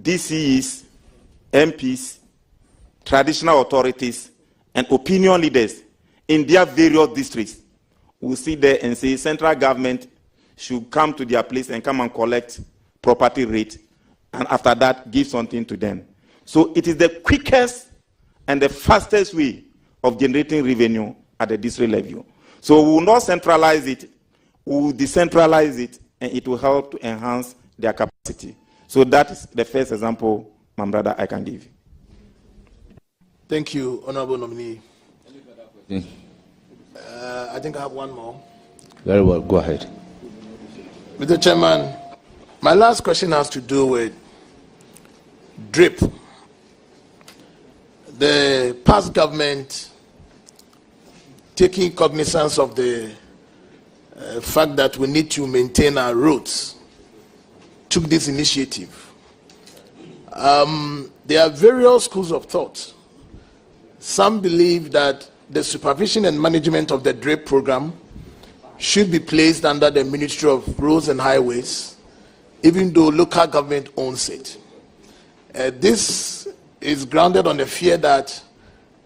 DCEs, MPs, traditional authorities, and opinion leaders in their various districts will sit there and say central government should come to their place and come and collect property rate, and after that give something to them. So it is the quickest and the fastest way of generating revenue at the district level. So we will not centralize it, we will decentralize it, and it will help to enhance their capacity. So that is the first example, my brother, I can give. Thank you, Honorable Nominee. I think I have one more. Very well, go ahead. Mr. Chairman, my last question has to do with DRIP. The past government, taking cognizance of the fact that we need to maintain our roads, took this initiative. There are various schools of thought. Some believe that the supervision and management of the DRIP program should be placed under the Ministry of Roads and Highways, even though local government owns it. This is grounded on the fear that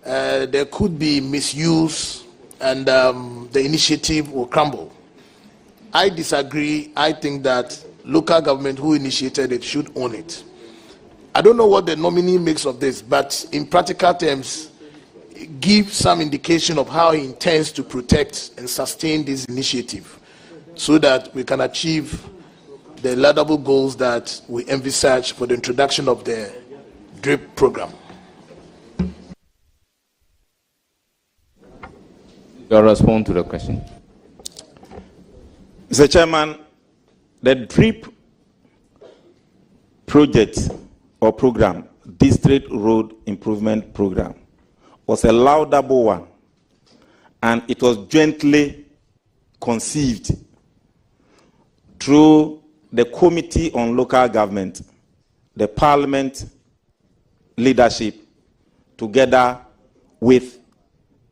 there could be misuse and the initiative will crumble. I disagree. I think that local government who initiated it should own it. I don't know what the nominee makes of this, but in practical terms, give some indication of how he intends to protect and sustain this initiative so that we can achieve the laudable goals that we envisage for the introduction of the DRIP program. Your response to the question. Mr. Chairman, the DRIP project or program, District Road Improvement Program, was a laudable one, and it was jointly conceived through the Committee on Local Government, the Parliament leadership, together with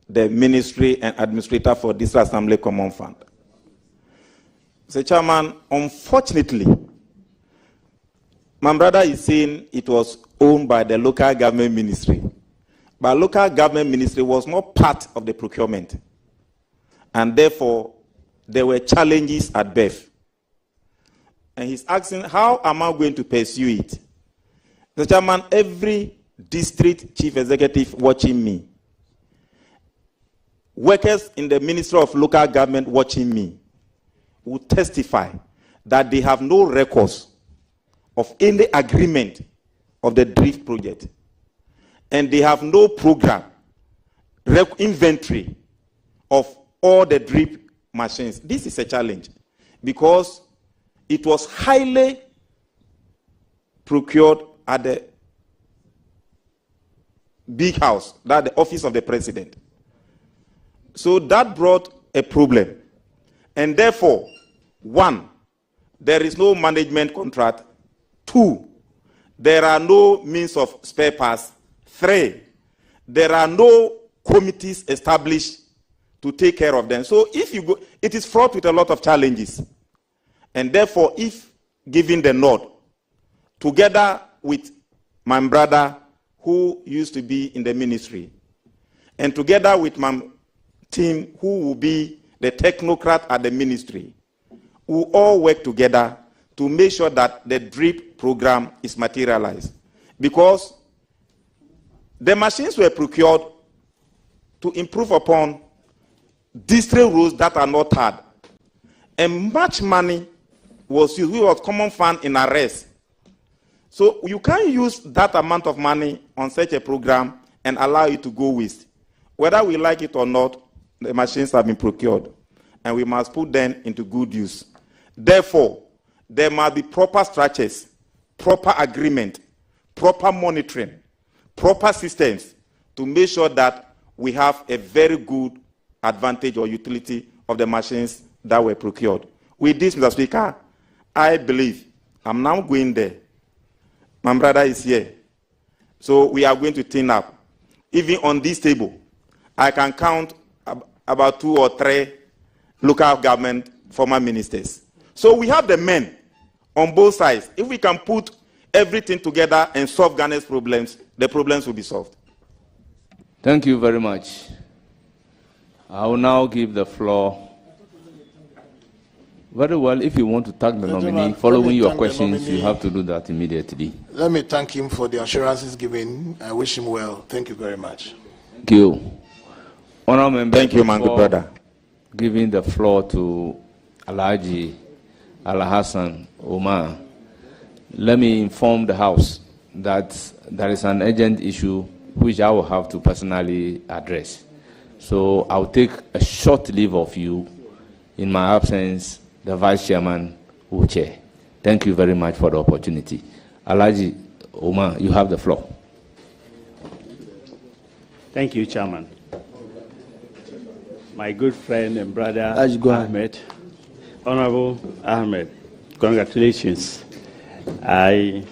the Ministry and Administrator for District Assembly Common Fund. Mr. Chairman, unfortunately, my brother is saying it was owned by the local government ministry. But local government ministry was not part of the procurement. And therefore, there were challenges at birth. And he's asking, how am I going to pursue it? Mr. Chairman, every district chief executive watching me, workers in the Ministry of Local Government watching me, will testify that they have no records of any agreement of the DRIP project. And they have no program, inventory of all the DRIP machines. This is a challenge because it was highly procured at the big house, that the office of the president. So that brought a problem. And therefore, one, there is no management contract. Two, there are no means of spare parts. Three, there are no committees established to take care of them. So if you go, it is fraught with a lot of challenges. And therefore, if given the nod, together with my brother who used to be in the ministry, and together with my team who will be the technocrat at the ministry, we will all work together to make sure that the DRIP program is materialized. Because the machines were procured to improve upon district roads that are not hard. And much money was used. We was common fund in arrest. So you can't use that amount of money on such a program and allow it to go waste. Whether we like it or not, the machines have been procured. And we must put them into good use. Therefore, there must be proper structures, proper agreement, proper monitoring, proper systems to make sure that we have a very good advantage or utility of the machines that were procured. With this, Mr. Speaker, I believe I'm now going there. My brother is here. So we are going to team up. Even on this table, I can count about 2 or 3 local government former ministers. So we have the men on both sides. If we can put everything together and solve Ghana's problems, the problems will be solved. Thank you very much. I will now give the floor. Very well, if you want to thank the nominee, following your questions, you have to do that immediately. Let me thank him for the assurances given. I wish him well. Thank you very much. Thank you. Honourable member, thank you, my good brother. Giving the floor to Alhaji Alhassan Omar, let me inform the House that there is an urgent issue which I will have to personally address. So I'll take a short leave of you. In my absence, the Vice Chairman will chair. Thank you very much for the opportunity. Alhaji Omar, you have the floor. Thank you, Chairman. My good friend and brother Ahmed, Honorable Ahmed, congratulations. I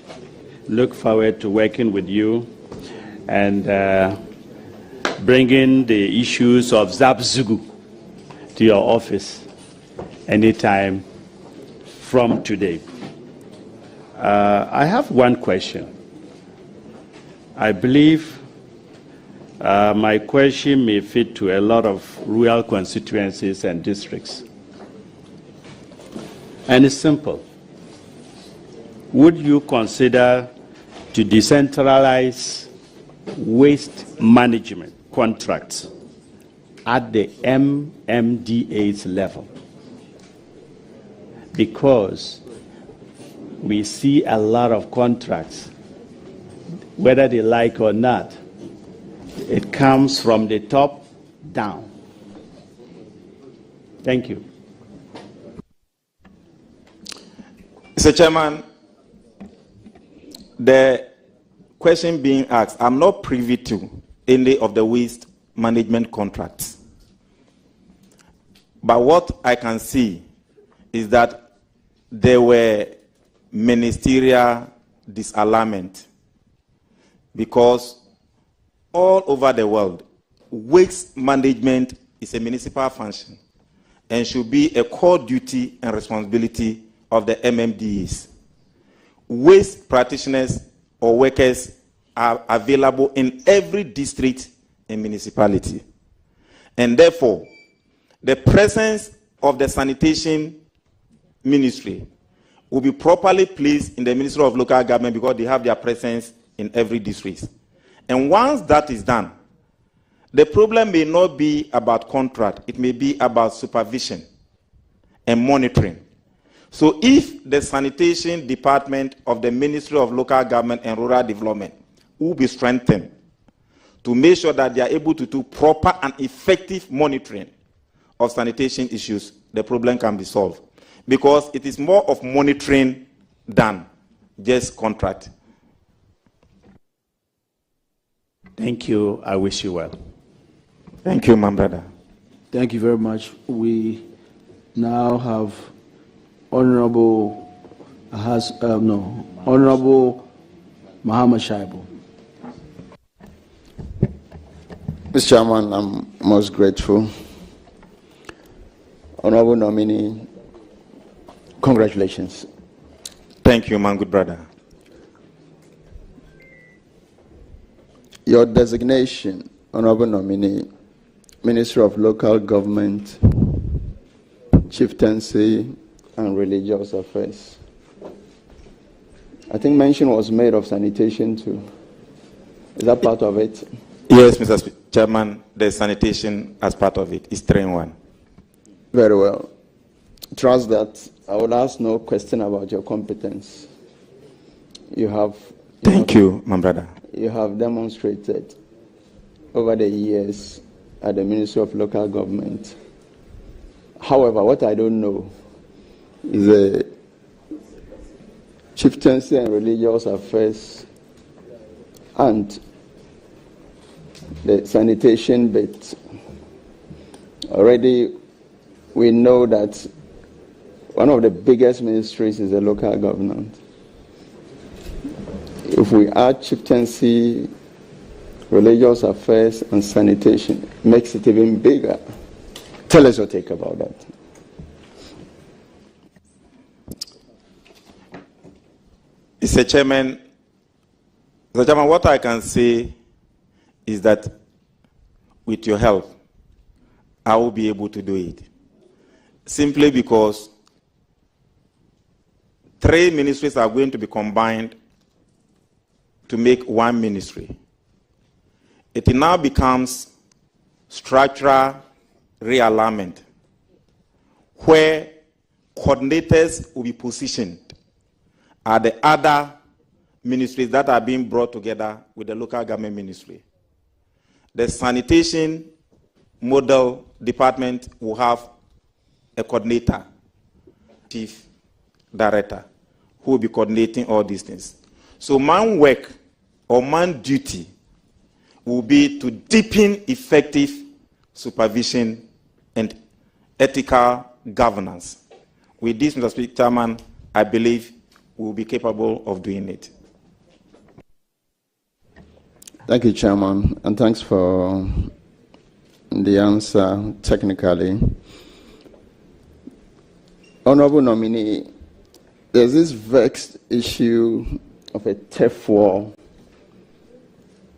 look forward to working with you and bringing the issues of Zabzugu to your office anytime from today. I have one question. I believe my question may fit to a lot of rural constituencies and districts. And it's simple. Would you consider to decentralize waste management contracts at the MMDA's level? Because we see a lot of contracts, whether they like or not, it comes from the top down. Thank you. Mr. Chairman, the question being asked, I'm not privy to any of the waste management contracts. But what I can see is that there were ministerial disalignment because all over the world, waste management is a municipal function and should be a core duty and responsibility of the MMDAs. Waste practitioners or workers are available in every district and municipality. And therefore, the presence of the sanitation ministry will be properly placed in the Ministry of Local Government because they have their presence in every district. And once that is done, the problem may not be about contract, it may be about supervision and monitoring. So if the sanitation department of the Ministry of Local Government and Rural Development will be strengthened to make sure that they are able to do proper and effective monitoring of sanitation issues, the problem can be solved. Because it is more of monitoring than just contract. Thank you. I wish you well. Thank you, my brother. Thank you very much. We now have Honorable Honorable Muhammad Shaibu. Mr. Chairman, I'm most grateful. Honorable nominee, congratulations. Thank you, my good brother. Your designation, Honorable nominee, Minister of Local Government, Chieftaincy and Religious Affairs. I think mention was made of sanitation too. Is that part of it? Yes, Mr. Chairman, the sanitation as part of it is 3 in 1. Very well. Trust that I will ask no question about your competence. You have... Thank you, my brother. You have demonstrated over the years at the Ministry of Local Government. However, what I don't know is the Chieftaincy and Religious Affairs and the sanitation bit. Already we know that one of the biggest ministries is the local government. If we add chieftaincy, religious affairs, and sanitation, it makes it even bigger. Tell us your take about that. Mr. Chairman, what I can say is that with your help, I will be able to do it. Simply because 3 ministries are going to be combined to make 1 ministry. It now becomes structural realignment, where coordinators will be positioned at the other ministries that are being brought together with the local government ministry. The sanitation model department will have a coordinator, chief director, who will be coordinating all these things. So man work or man duty will be to deepen effective supervision and ethical governance. With this, Mr. Speaker, Chairman, I believe we will be capable of doing it. Thank you, Chairman, and thanks for the answer technically. Honorable nominee, there's this vexed issue of a turf war,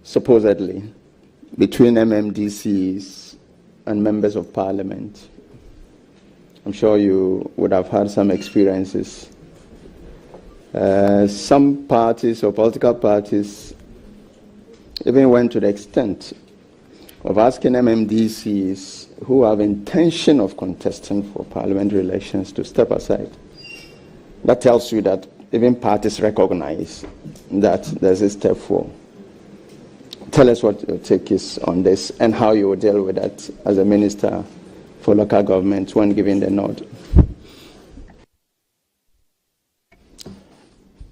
supposedly, between MMDCs and members of parliament. I'm sure you would have had some experiences. Some parties or political parties even went to the extent of asking MMDCs who have intention of contesting for parliamentary elections to step aside. That tells you that even parties recognize that there's a step forward. Tell us what your take is on this and how you will deal with that as a minister for local government when giving the nod.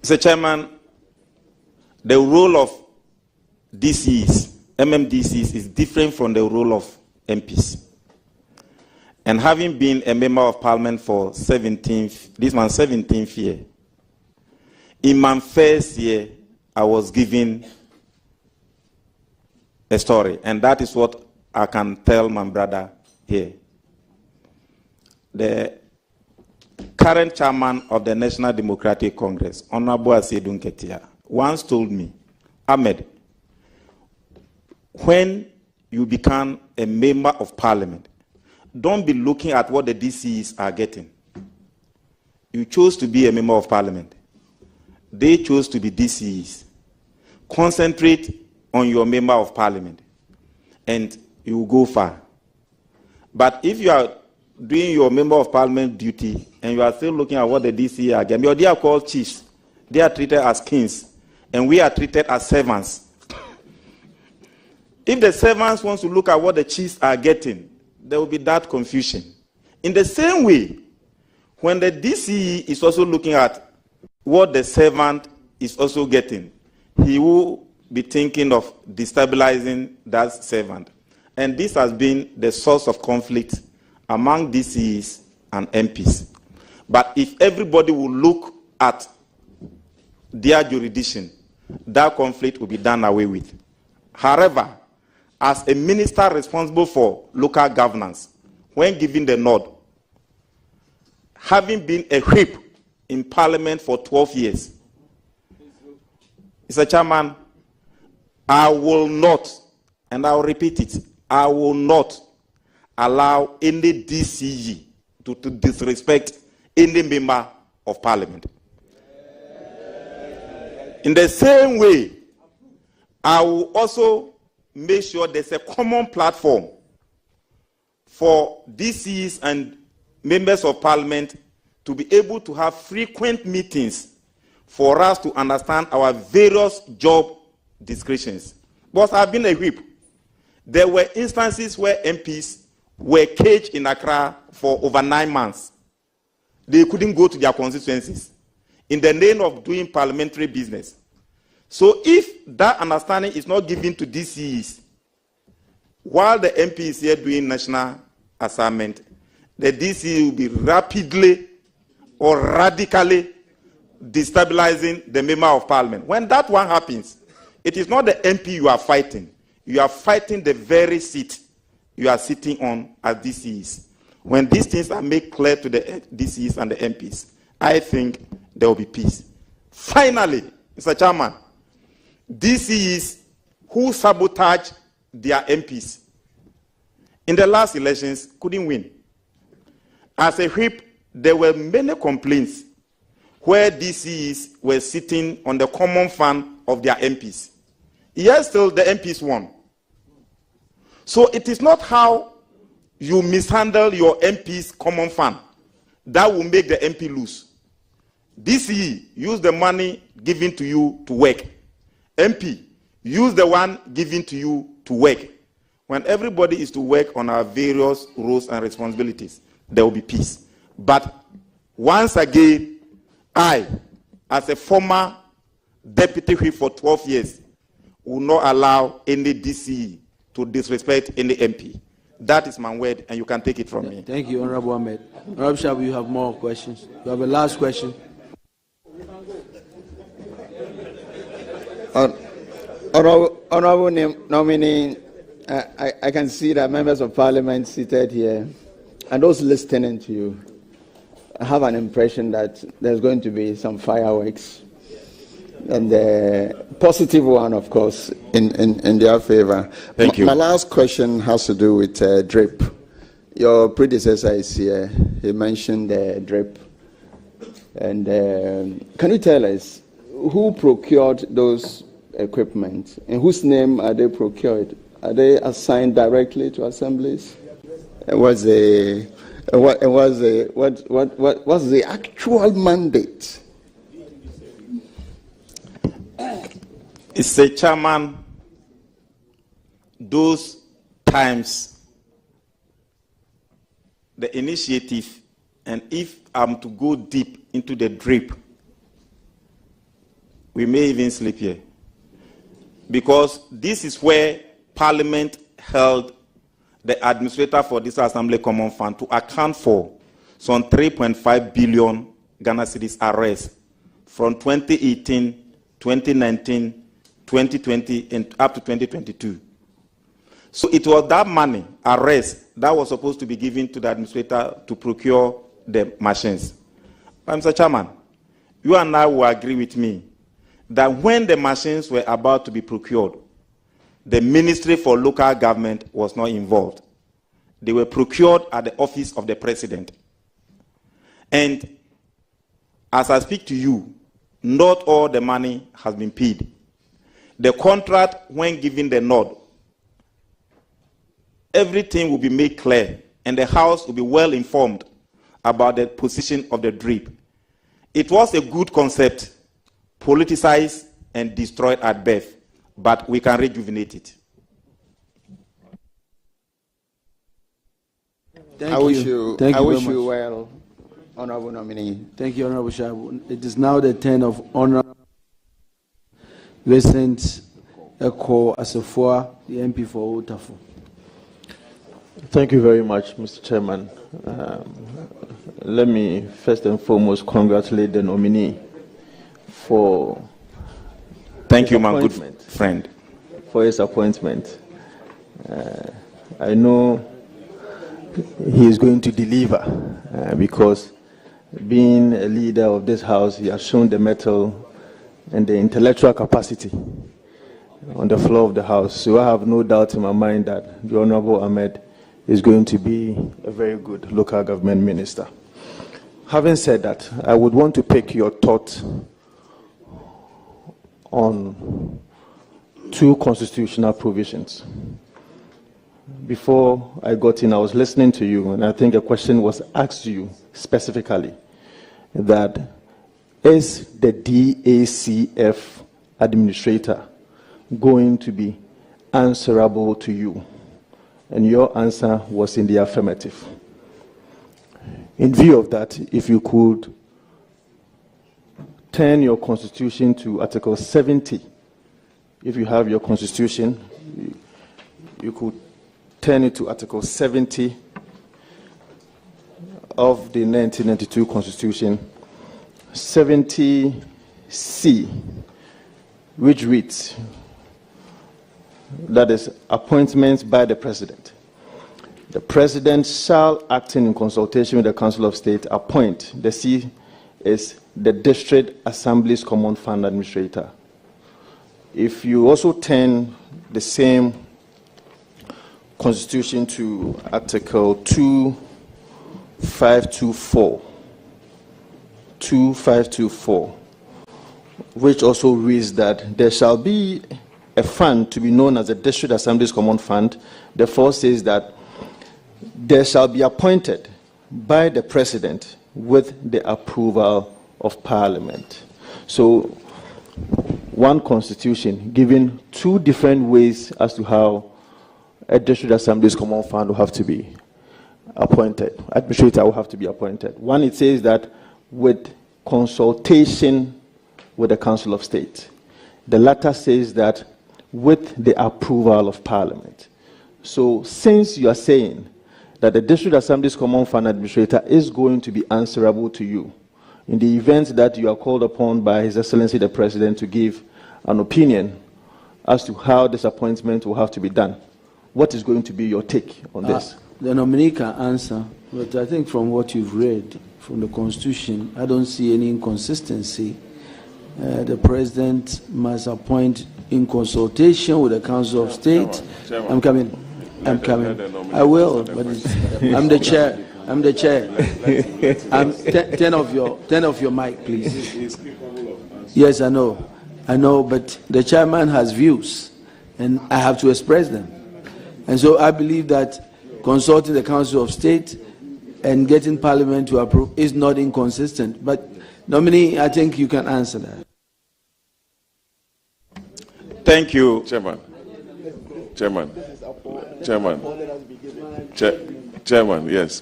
Mr. Chairman, the role of DCs, MMDCs, is different from the role of MPs. And having been a member of parliament for this my 17th year, in my first year, I was given a story, and that is what I can tell my brother here. The current chairman of the National Democratic Congress, Honorable Asedun Ketia, once told me, Ahmed, when you become a member of parliament, don't be looking at what the DCs are getting. You chose to be a member of parliament. They chose to be DCs. Concentrate on your member of parliament, and you will go far. But if you are doing your member of parliament duty and you are still looking at what the DCs are getting, they are called chiefs. They are treated as kings, and we are treated as servants. If the servants want to look at what the chiefs are getting, there will be that confusion. In the same way, when the DCE is also looking at what the servant is also getting, he will be thinking of destabilizing that servant. And this has been the source of conflict among DCEs and MPs. But if everybody will look at their jurisdiction, that conflict will be done away with. However, as a minister responsible for local governance, when given the nod, having been a whip in parliament for 12 years, Mr. Chairman, I will not, and I will repeat it, I will not allow any DCE to disrespect any member of parliament. In the same way, I will also make sure there's a common platform for DCs and members of parliament to be able to have frequent meetings for us to understand our various job descriptions. Because I've been a whip. There were instances where MPs were caged in Accra for over 9 months. They couldn't go to their constituencies in the name of doing parliamentary business. So if that understanding is not given to DCEs, while the MP is here doing national assignment, the DCE will be rapidly or radically destabilizing the member of parliament. When that one happens, it is not the MP you are fighting. You are fighting the very seat you are sitting on as DCEs. When these things are made clear to the DCEs and the MPs, I think there will be peace. Finally, Mr. Chairman, DCEs who sabotage their MPs in the last elections couldn't win. As a whip, there were many complaints where DCEs were sitting on the common fund of their MPs. Yet still the MPs won. So it is not how you mishandle your MP's common fund that will make the MP lose. DCE, use the money given to you to work. MP, use the one given to you to work. When everybody is to work on our various roles and responsibilities, there will be peace. But once again, I, as a former deputy whip for 12 years, will not allow any DCE to disrespect any MP. That is my word, and you can take it from me. Thank you, Honorable Ahmed. Honorable Shabu, you have more questions. You have a last question. Honorable nominee, I can see that members of parliament seated here and those listening to you have an impression that there's going to be some fireworks, and the positive one, of course, in their favor. Thank you. My last question has to do with DRIP. Your predecessor is here. He mentioned DRIP. And can you tell us who procured those equipment? In whose name are they procured? Are they assigned directly to assemblies? What's the actual mandate? It's a chairman. Those times, the initiative, and if I'm to go deep into the DRIP, we may even sleep here. Because this is where Parliament held the administrator for this Assembly Common Fund to account for some 3.5 billion Ghana cedis arrests from 2018, 2019, 2020, and up to 2022. So it was that money, arrest, that was supposed to be given to the administrator to procure the machines. But Mr. Chairman, you and I will agree with me that when the machines were about to be procured, the Ministry for Local Government was not involved. They were procured at the office of the President. And as I speak to you, not all the money has been paid. The contract, when given the nod, everything will be made clear, and the House will be well informed about the position of the DRIP. It was a good concept, politicized and destroyed at birth, but we can rejuvenate it. I wish you well, Honorable nominee. Thank you, Honorable Shabu. It is now the turn of Honorable Vincent Eko Asafua, the MP for Otafu. Thank you very much, Mr. Chairman. Let me first and foremost congratulate the nominee for Thank you, my good friend. For his appointment. I know he is going to deliver because being a leader of this house, he has shown the mettle and the intellectual capacity on the floor of the house. So I have no doubt in my mind that the Honorable Ahmed is going to be a very good local government minister. Having said that, I would want to pick your thought on two constitutional provisions. Before I got in, I was listening to you, and I think a question was asked to you specifically that is the DACF administrator going to be answerable to you? And your answer was in the affirmative. In view of that, if you could turn your constitution to Article 70, if you have your constitution, you could turn it to Article 70 of the 1992 Constitution, 70C, which reads, that is, appointments by the President. The President shall, acting in consultation with the Council of State, appoint. The C is the District Assembly's Common Fund Administrator. If you also turn the same Constitution to Article 2524, which also reads that there shall be a fund to be known as the District Assembly's Common Fund, therefore says that there shall be appointed by the President with the approval of Parliament. So, one Constitution giving two different ways as to how a District Assembly's Common Fund will have to be appointed, administrator will have to be appointed. One, it says that with consultation with the Council of State. The latter says that with the approval of Parliament. So, since you are saying that the District Assembly's Common Fund Administrator is going to be answerable to you in the event that you are called upon by His Excellency the President to give an opinion as to how this appointment will have to be done, what is going to be your take on this? The nominee can answer, but I think from what you've read from the Constitution, I don't see any inconsistency. The President must appoint in consultation with the Council of State. Chairman. I'm coming. I will, but I'm the chair. I'm the chair. 10 of your mic, please. Yes, I know, but the chairman has views, and I have to express them. And so I believe that consulting the Council of State and getting Parliament to approve is not inconsistent. But nominee, I think you can answer that. Thank you, Chairman, yes.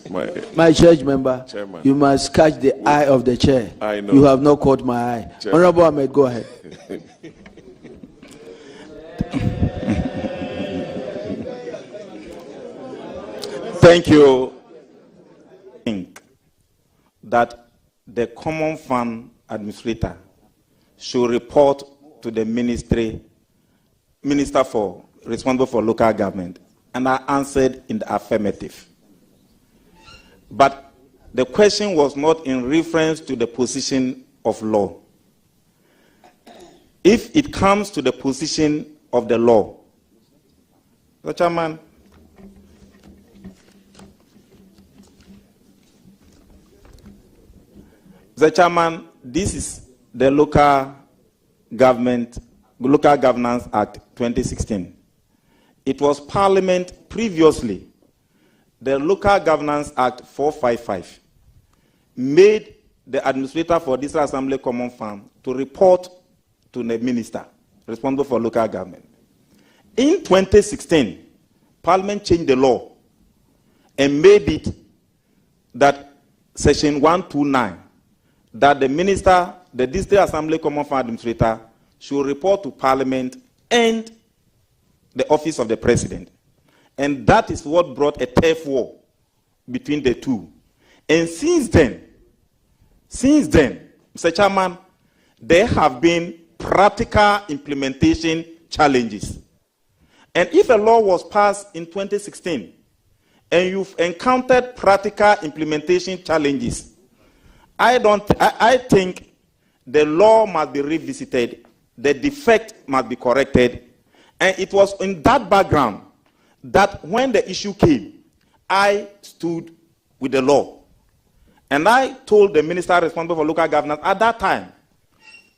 My church member, Chairman. You must catch the eye of the chair. I know. You have not caught my eye. Chairman. Honorable Ahmed, go ahead. Thank you. I think that the Common Fund Administrator should report to the Minister responsible for local government, and I answered in the affirmative. But the question was not in reference to the position of law. If it comes to the position of the law, the Chairman, this is the Local Governance Act 2016. It was Parliament previously, the Local Governance Act 455, made the administrator for this Assembly Common Fund to report to the minister responsible for local government. In 2016, Parliament changed the law and made it that Section 129, that the minister, the District Assembly Common Fund Administrator, should report to Parliament and the office of the President. And that is what brought a turf war between the two. And since then, Mr. Chairman, there have been practical implementation challenges. And if a law was passed in 2016 and you've encountered practical implementation challenges, I think the law must be revisited, the defect must be corrected, and it was in that background that when the issue came, I stood with the law. And I told the minister responsible for local governance at that time,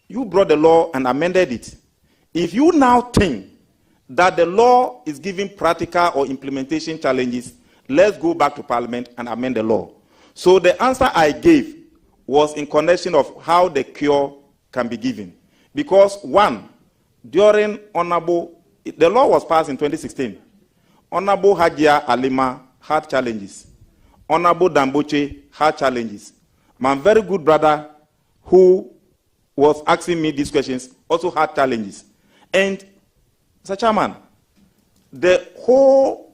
you brought the law and amended it. If you now think that the law is giving practical or implementation challenges, let's go back to Parliament and amend the law. So the answer I gave was in connection of how the cure can be given. Because one, during the law was passed in 2016. Honorable Hajia Alima had challenges. Honorable Damboche had challenges. My very good brother who was asking me these questions also had challenges. And, Mr. Chairman, the whole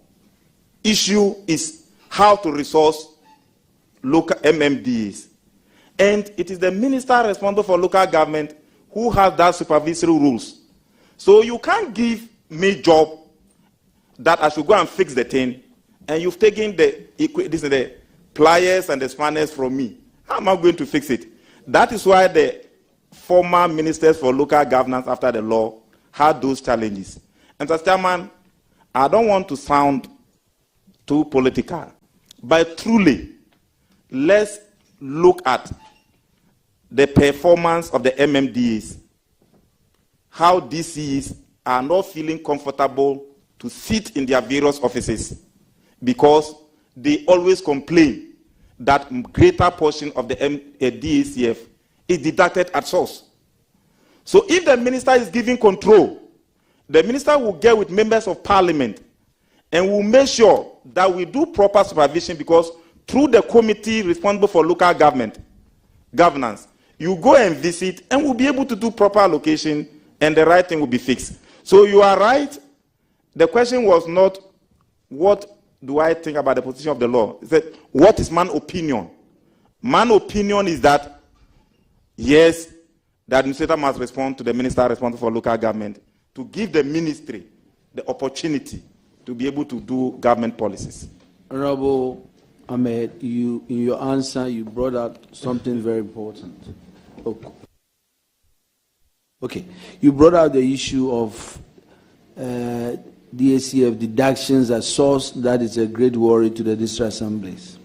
issue is how to resource local MMDs. And it is the minister responsible for local government who has that supervisory rules. So you can't give me job that I should go and fix the thing, and you've taken the pliers and the spanners from me. How am I going to fix it? That is why the former ministers for local governance after the law had those challenges. And Mr. Chairman, I don't want to sound too political, but truly, let's look at the performance of the MMDAs, how DCs are not feeling comfortable to sit in their various offices because they always complain that greater portion of the DACF is deducted at source. So if the minister is giving control, the minister will get with members of parliament and will make sure that we do proper supervision, because through the committee responsible for local governance, you go and visit and we'll be able to do proper allocation and the right thing will be fixed. So you are right. The question was not what do I think about the position of the law. It's that what is man's opinion? Man's opinion is that, yes, the administrator must respond to the minister responsible for local government to give the ministry the opportunity to be able to do government policies. Honorable Ahmed, in your answer, you brought out something very important. Okay. You brought out the issue of DACF deductions at source. That is a great worry to the district assemblies.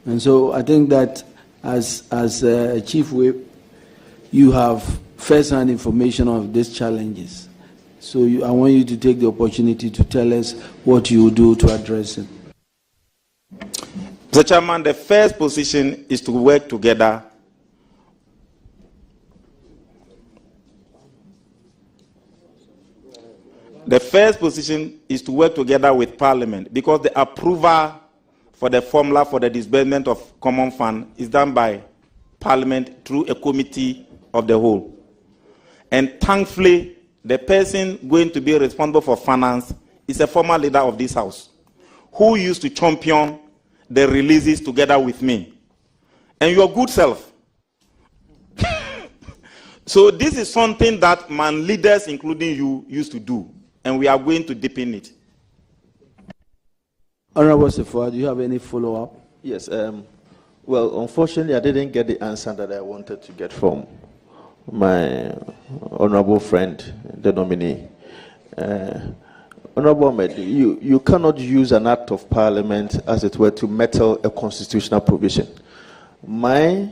And so I think that as a chief whip, you have first-hand information of these challenges. So I want you to take the opportunity to tell us what you will do to address it. Mr. Chairman, the first position is to work together with Parliament, because the approval for the formula for the disbursement of common fund is done by Parliament through a committee of the whole. And thankfully, the person going to be responsible for finance is a former leader of this House who used to champion the releases together with me. And your good self. So this is something that man leaders, including you, used to do. And we are going to deepen it. Honorable Sefwa, do you have any follow-up? Yes. Well, unfortunately, I didn't get the answer that I wanted to get from my honorable friend, the nominee. Honorable Ahmed, you cannot use an act of parliament, as it were, to meddle a constitutional provision. My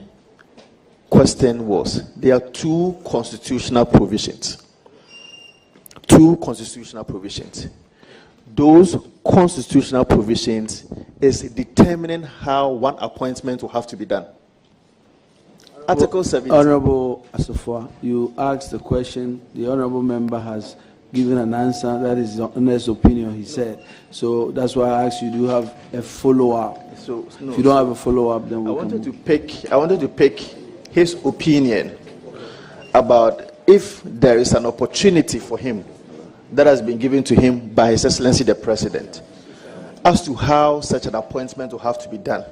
question was, there are two constitutional provisions. Those constitutional provisions is determining how one appointment will have to be done. Article 17. Honorable Asofwa, you asked the question. The honorable member has given an answer. That is the honest opinion, he said. So that's why I asked you, do you have a follow-up? So no, if you don't have a follow-up, then I wanted to pick his opinion about if there is an opportunity for him that has been given to him by His Excellency the President as to how such an appointment will have to be done.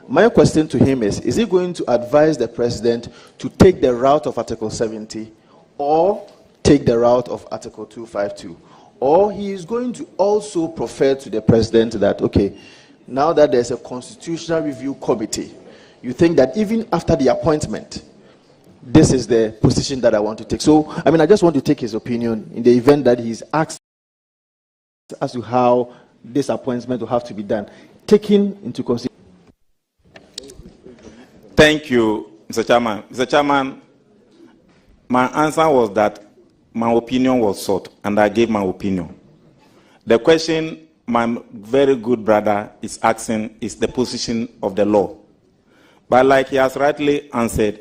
My question to him is he going to advise the President to take the route of Article 70 or take the route of Article 252? Or he is going to also prefer to the President that, okay, now that there's a constitutional review committee, you think that even after the appointment, this is the position that I want to take. So, I just want to take his opinion in the event that he's asked as to how this appointment will have to be done, taking into consideration. Thank you, Mr. Chairman. Mr. Chairman, my answer was that my opinion was sought, and I gave my opinion. The question my very good brother is asking is the position of the law. But like he has rightly answered,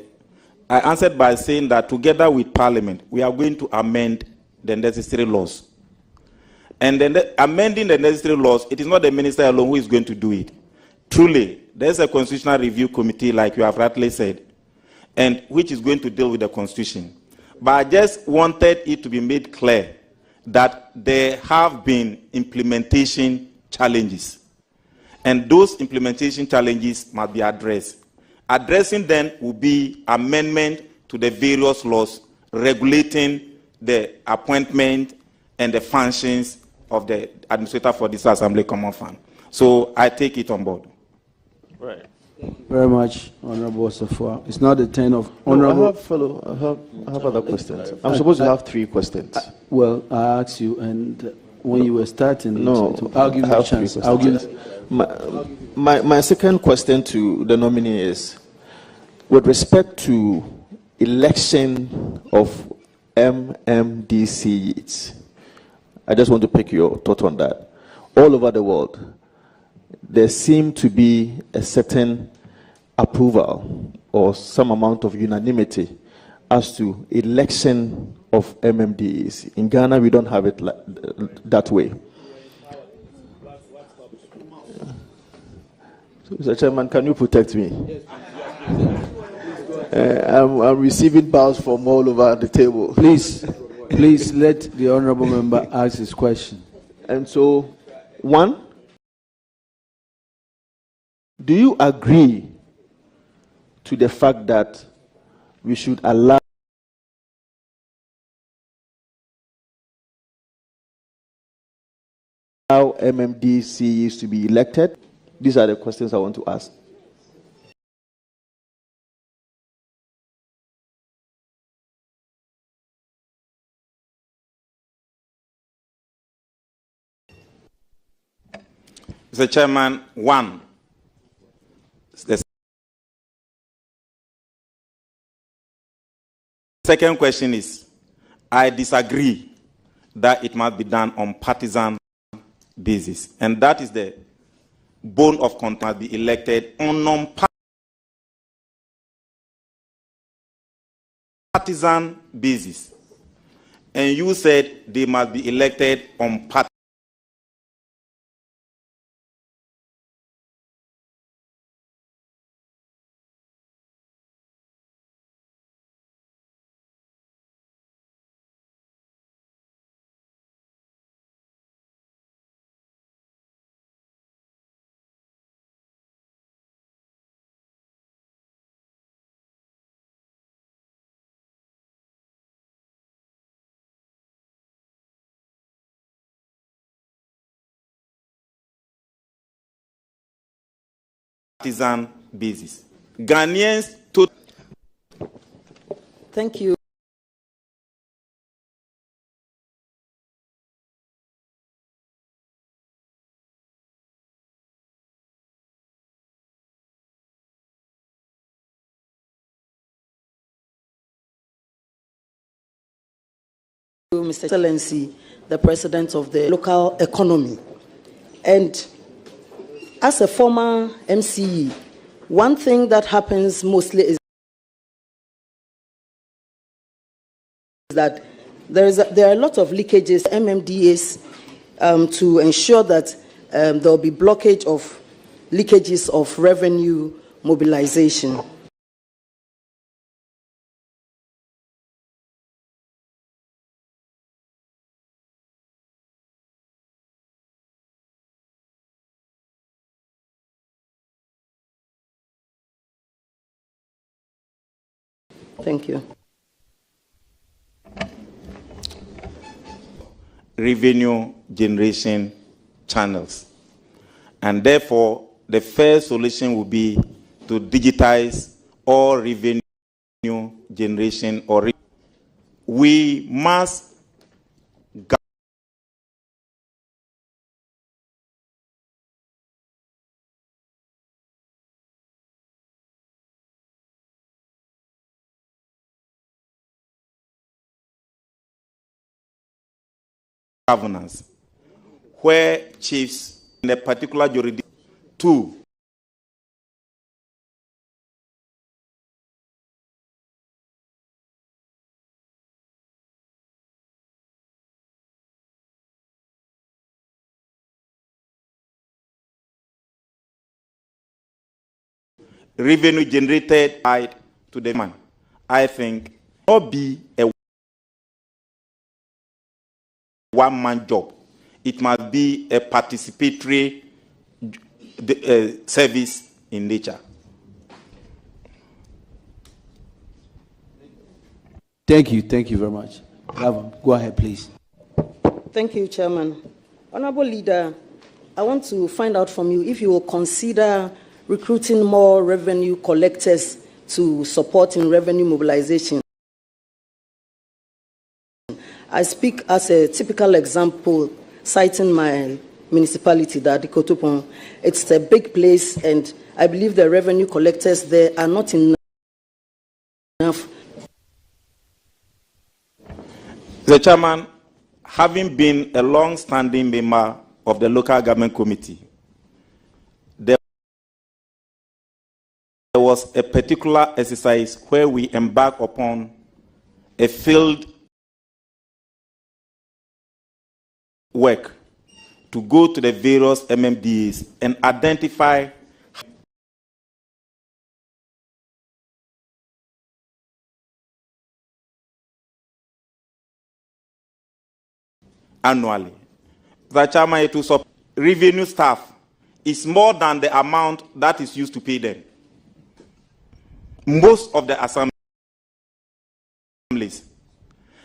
I answered by saying that together with Parliament, we are going to amend the necessary laws. And then amending the necessary laws, it is not the minister alone who is going to do it. Truly, there's a constitutional review committee, like you have rightly said, and which is going to deal with the constitution. But I just wanted it to be made clear that there have been implementation challenges. And those implementation challenges must be addressed. Addressing them will be amendment to the various laws regulating the appointment and the functions of the administrator for this Assembly Common Fund. So I take it on board. Right. Very much, Honorable Safwa. It's not the turn of Honorable. Honorable. I have other questions. I'm supposed to have 3 questions. Well, I asked you, and when you were starting, I'll give you a chance. My second question to the nominee is, with respect to election of MMDCs, I just want to pick your thought on that. All over the world, there seems to be a certain approval or some amount of unanimity as to election of MMDs. In Ghana, we don't have it that way. So, Mr. Chairman, can you protect me? I'm receiving bows from all over the table. Please let the honorable member ask his question. And so, 1, do you agree to the fact that we should allow MMDCs to be elected? These are the questions I want to ask. Mr. Chairman, 1. The second question is, I disagree that it must be done on partisan basis. And that is the bone of contention, must be elected on non-partisan basis. And you said they must be elected on partisan. Partisan basis. Ghanaians to. Thank you. Mr. Excellency, the President of the local economy. And as a former MCE, one thing that happens mostly is that there are a lot of leakages, MMDAs, to ensure that there will be blockage of leakages of revenue mobilization. Thank you. Revenue generation channels. And therefore, the first solution will be to digitize all revenue generation or we must governance, where chiefs in a particular jurisdiction, 2, revenue generated to the man, I think, not be a one-man job. It must be a participatory service in nature. Thank you very much. Go ahead, please. Thank you, Chairman. Honorable Leader, I want to find out from you if you will consider recruiting more revenue collectors to support in revenue mobilization. I speak as a typical example, citing my municipality, that Ikotopon. It's a big place, and I believe the revenue collectors there are not enough. The chairman, having been a long-standing member of the local government committee, there was a particular exercise where we embarked upon a field work to go to the various MMDAs and identify annually. The chairman, to support revenue staff is more than the amount that is used to pay them. Most of the assemblies.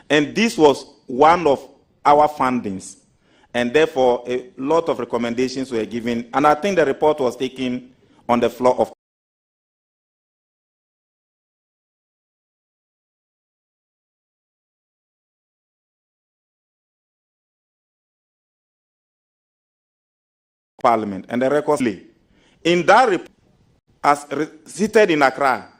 And this was one of our findings. And therefore, a lot of recommendations were given. And I think the report was taken on the floor of Parliament. And the records in that report, as seated in Accra,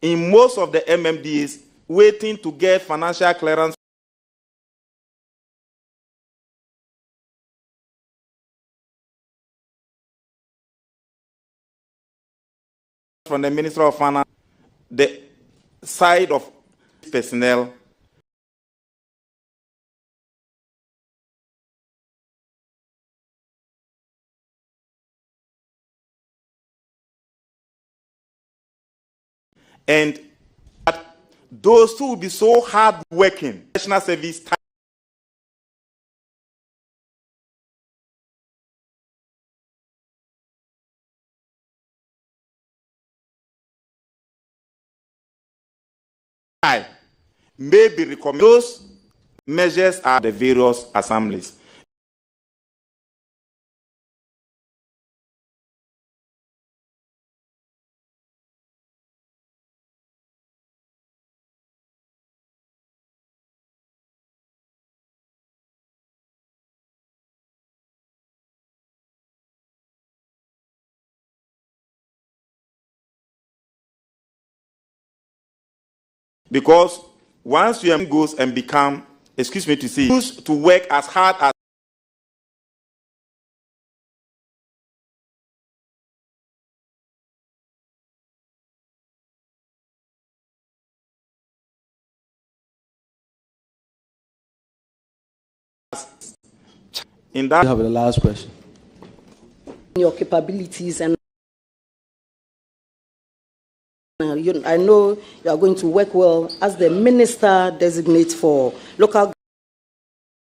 in most of the MMDs waiting to get financial clearance from the Minister of Finance, the side of personnel and those who will be so hard working, national service may be recommended. Those measures are the various assemblies. Because once you goes and become, excuse me to say, used to work as hard as in that. You have the last question. Your capabilities and I know you are going to work well as the minister designate for local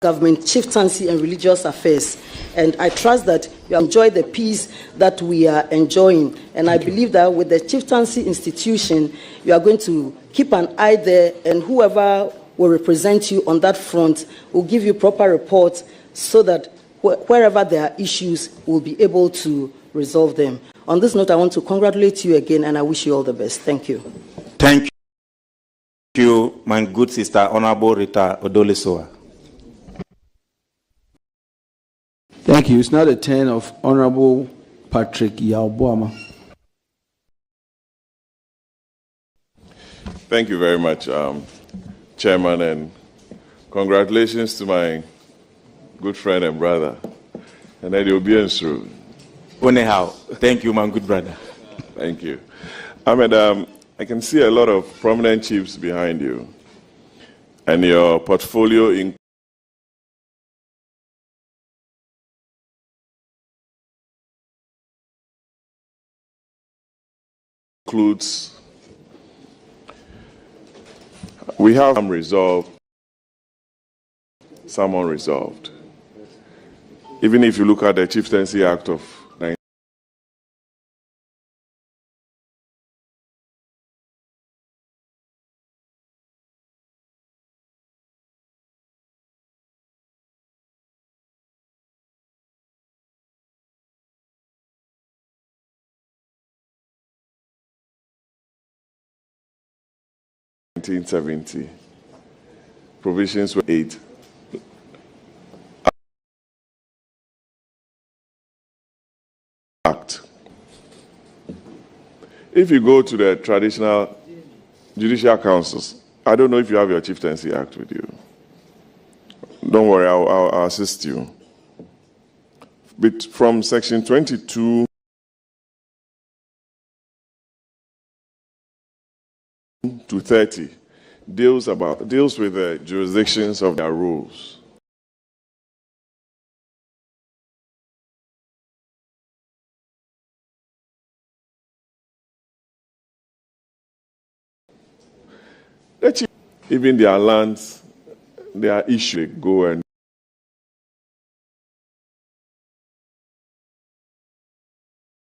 government, chieftaincy and religious affairs. And I trust that you enjoy the peace that we are enjoying. And I believe that with the chieftaincy institution, you are going to keep an eye there, and whoever will represent you on that front will give you proper reports so that wherever there are issues, we'll be able to resolve them. On this note, I want to congratulate you again, and I wish you all the best. Thank you. Thank you, my good sister, Honorable Rita Odolesoa. Thank you. It's now the turn of Honorable Patrick Yaobuama. Thank you very much, Chairman, and congratulations to my good friend and brother, and Eddie Obiensru. Anyhow, thank you, my good brother. Thank you. Ahmed, I can see a lot of prominent chiefs behind you, and your portfolio includes, we have some resolved, some unresolved. Even if you look at the Chieftaincy Act of 1970. Provisions were 8. Act. If you go to the traditional judicial councils, I don't know if you have your Chieftaincy Act with you. Don't worry, I'll assist you. But from section 22 to 30 deals with the jurisdictions of their rules. Even their lands, their issue, go and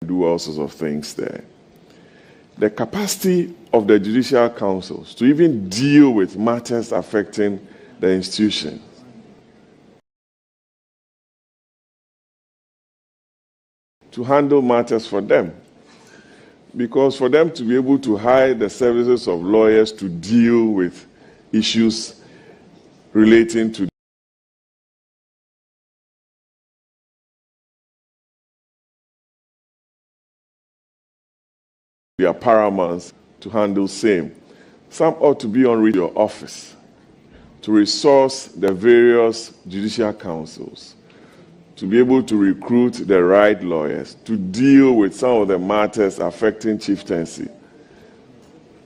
do all sorts of things there. The capacity of the judicial councils to even deal with matters affecting the institution to handle matters for them. Because for them to be able to hire the services of lawyers to deal with issues relating to their paramounts to handle same. Some ought to be on your office to resource the various judicial councils, to be able to recruit the right lawyers, to deal with some of the matters affecting chieftaincy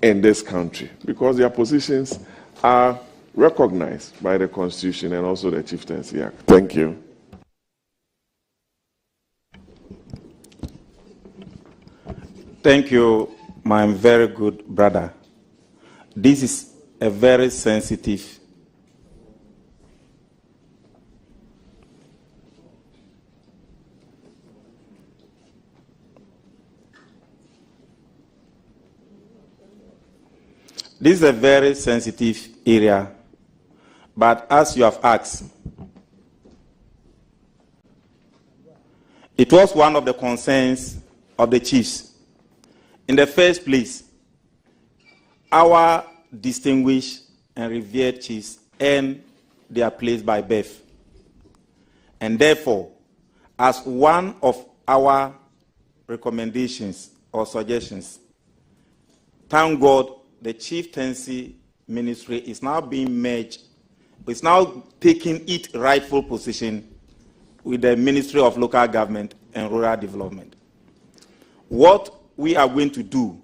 in this country, because their positions are recognized by the Constitution and also the Chieftaincy Act. Thank you. Thank you, my very good brother. This is a very sensitive This is a very sensitive area, but as you have asked, it was one of the concerns of the chiefs. In the first place, our distinguished and revered chiefs earn their place by birth. And therefore, as one of our recommendations or suggestions, thank God the chieftaincy ministry is now being merged, it's now taking its rightful position with the Ministry of Local Government and Rural Development. What we are going to do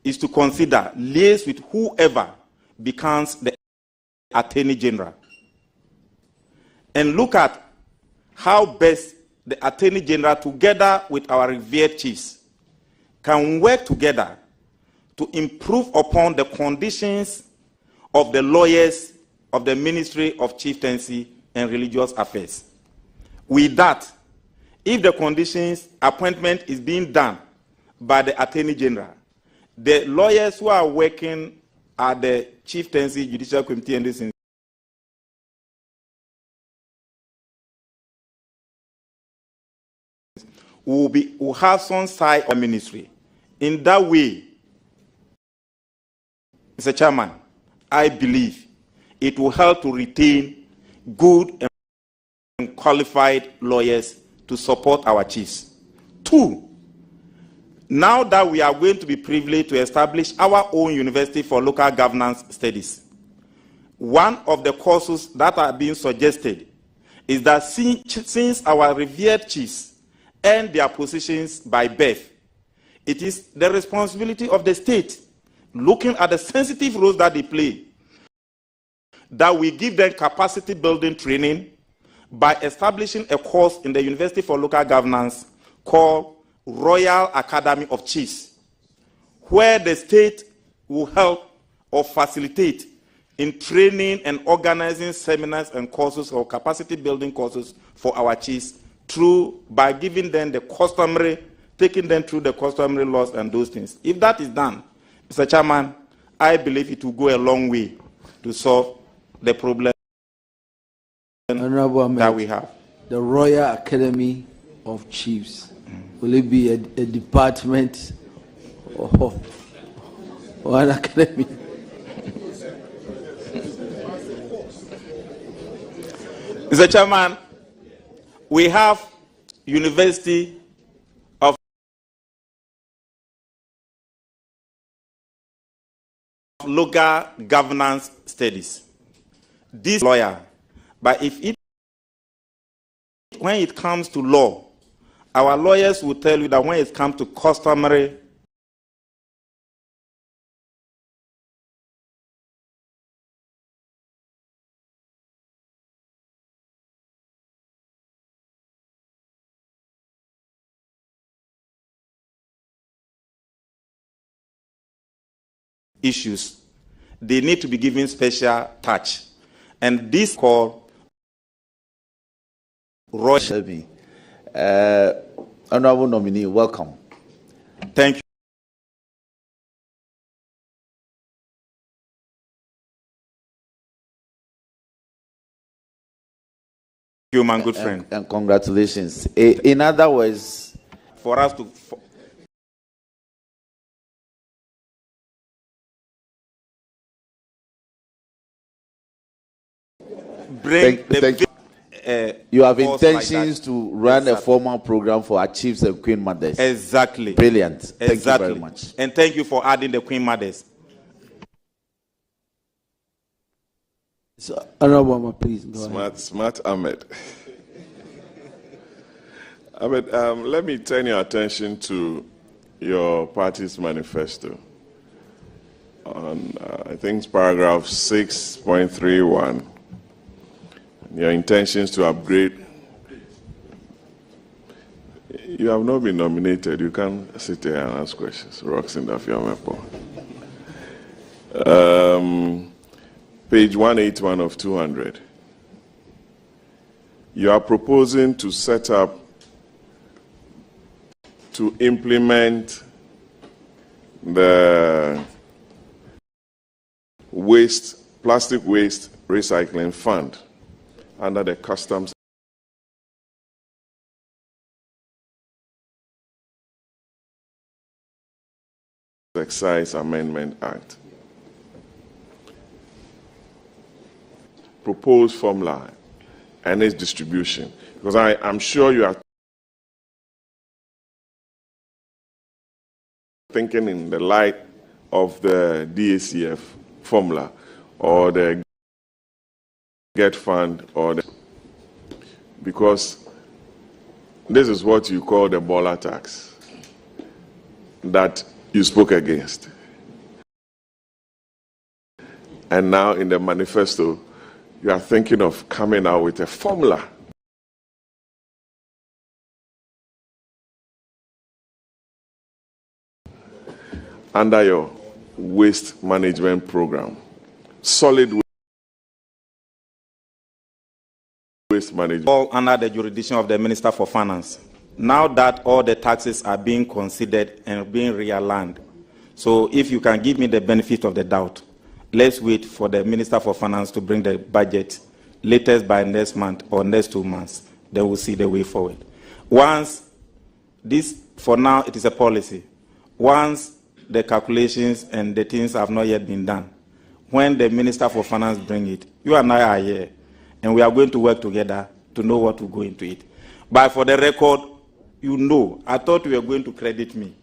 is to consider, liaise with whoever becomes the Attorney General, and look at how best the Attorney General, together with our revered chiefs, can work together to improve upon the conditions of the lawyers of the Ministry of Chieftaincy and Religious Affairs. With that, if the conditions appointment is being done by the Attorney General, the lawyers who are working at the Chieftaincy Judicial Committee and this will have some side of the ministry. In that way, Mr. Chairman, I believe it will help to retain good and qualified lawyers to support our chiefs. 2, now that we are going to be privileged to establish our own university for local governance studies, one of the courses that are being suggested is that since our revered chiefs earn their positions by birth, it is the responsibility of the state, looking at the sensitive roles that they play, that we give them capacity building training by establishing a course in the University for Local Governance called Royal Academy of Chiefs, where the state will help or facilitate in training and organizing seminars and courses or capacity building courses for our chiefs by giving them the customary, taking them through the customary laws and those things. If that is done, Mr. Chairman, I believe it will go a long way to solve the problem that we have. The Royal Academy of Chiefs, will it be a department or an academy? Mr. Chairman, we have University of Local Governance Studies. This lawyer, but when it comes to law, our lawyers will tell you that when it comes to customary issues, they need to be given special touch. And this call, Honorable nominee, welcome. Thank you, my good friend. And congratulations. In other words, for us to bring you have intentions like to run a formal program for our chiefs and queen mothers. Exactly. Brilliant. Exactly. Thank you very much. And thank you for adding the queen mothers. So, Honorable, please go ahead. Smart Ahmed. Ahmed, let me turn your attention to your party's manifesto. On, I think it's paragraph 6.31. Your intentions to upgrade. You have not been nominated. You can't sit there and ask questions. Roxin Dafiamepo. Page 181 of 200. You are proposing to set up to implement the plastic waste recycling fund under the Customs Excise Amendment Act. Proposed formula and its distribution, because I'm sure you are thinking in the light of the DACF formula or the GET fund, or because this is what you call the baller tax that you spoke against. And now in the manifesto, you are thinking of coming out with a formula under your waste management program. Solid waste management. All under the jurisdiction of the Minister for Finance. Now that all the taxes are being considered and being realigned, so if you can give me the benefit of the doubt, let's wait for the Minister for Finance to bring the budget latest by next month or next 2 months. Then we'll see the way forward. Once this, for now, it is a policy. Once the calculations and the things have not yet been done, when the Minister for Finance bring it, you and I are here, and we are going to work together to know what to go into it. But for the record, you know, I thought you were going to credit me.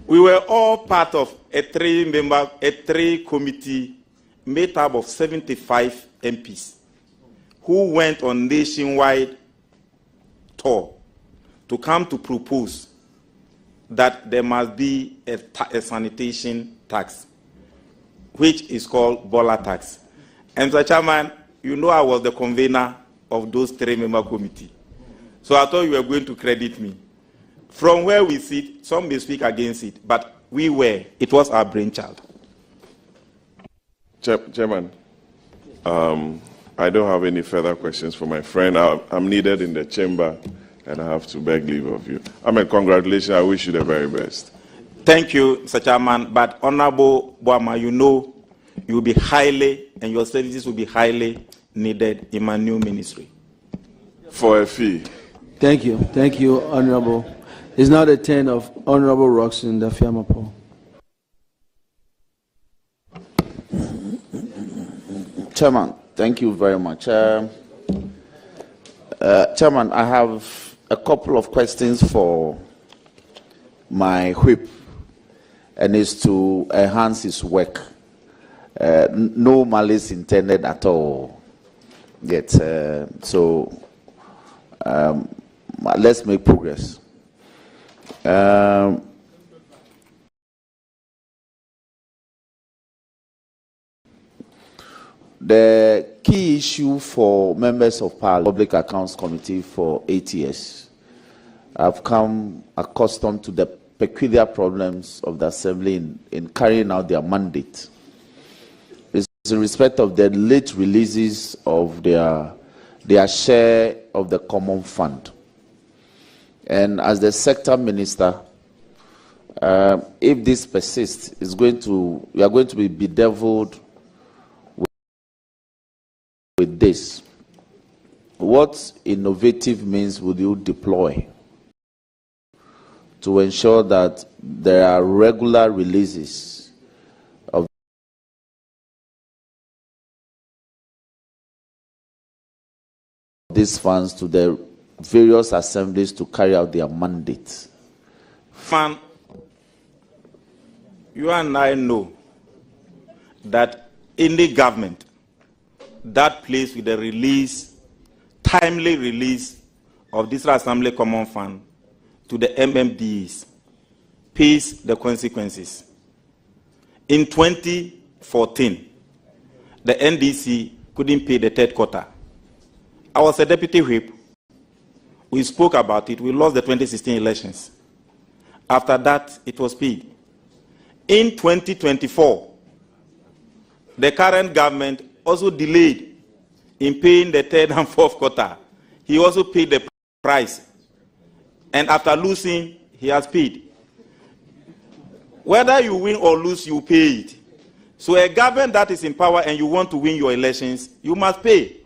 We were all part of a three committee made up of 75 MPs who went on nationwide tour to come to propose that there must be a sanitation tax, which is called baller tax. And Mr. Chairman, you know I was the convener of those 3-member committee. So I thought you were going to credit me. From where we sit, some may speak against it, but it was our brainchild. Chairman, I don't have any further questions for my friend. I'm needed in the chamber, and I have to beg leave of you. Ahmed, congratulations. I wish you the very best. Thank you, Mr. Chairman. But Honorable Boama, you know you will be highly, and your services will be highly needed in my new ministry. For a fee. Thank you, Honorable. It's now the turn of Honorable Roxin Dafiamapo. Chairman, Thank you very much. Chairman, I have a couple of questions for my whip, and it's to enhance his work. No malice intended at all. Yet, let's make progress. The key issue for members of Parliament, Public Accounts Committee for 8 years, I've come accustomed to the peculiar problems of the Assembly in carrying out their mandate. It's in respect of the late releases of their share of the common fund. And as the sector minister, if this persists, we are going to be bedeviled with this. What innovative means would you deploy to ensure that there are regular releases of these funds to the various assemblies to carry out their mandates? Man, you and I know that any government that plays with the timely release of this Assembly Common Fund to the MMDs pays the consequences. In 2014, the NDC couldn't pay the third quarter. I was a deputy whip. We spoke about it. We lost the 2016 elections. After that, it was paid. In 2024, the current government also delayed in paying the third and fourth quarter. He also paid the price. And after losing, he has paid. Whether you win or lose, you pay it. So a government that is in power and you want to win your elections, you must pay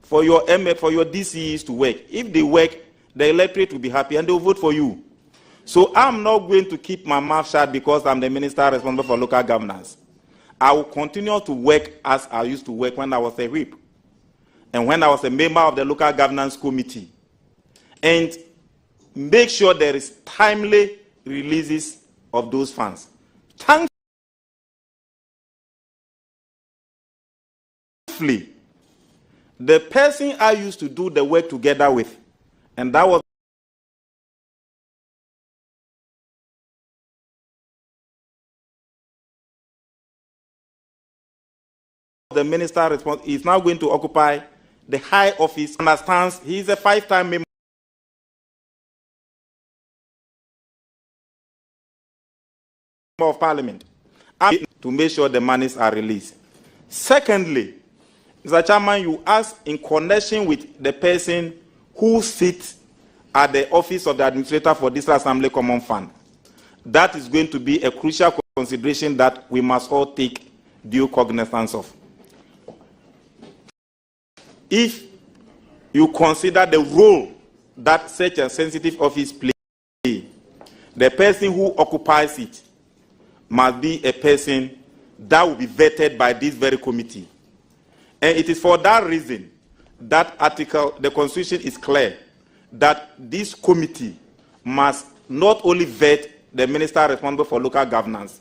for your DCEs to work. If they work, the electorate will be happy and they will vote for you. So I'm not going to keep my mouth shut because I'm the minister responsible for local governance. I will continue to work as I used to work when I was a whip and when I was a member of the local governance committee, and make sure there is timely releases of those funds. Thankfully, the person I used to do the work together with, and that was the minister responsible, is now going to occupy the high office. Understands he is a 5-time member of Parliament to make sure the monies are released. Secondly, Mr. Chairman, you asked in connection with the person who sits at the office of the administrator for this Assembly Common Fund. That is going to be a crucial consideration that we must all take due cognizance of. If you consider the role that such a sensitive office plays, the person who occupies it must be a person that will be vetted by this very committee. And it is for that reason that article, the Constitution is clear that this committee must not only vet the minister responsible for local governance,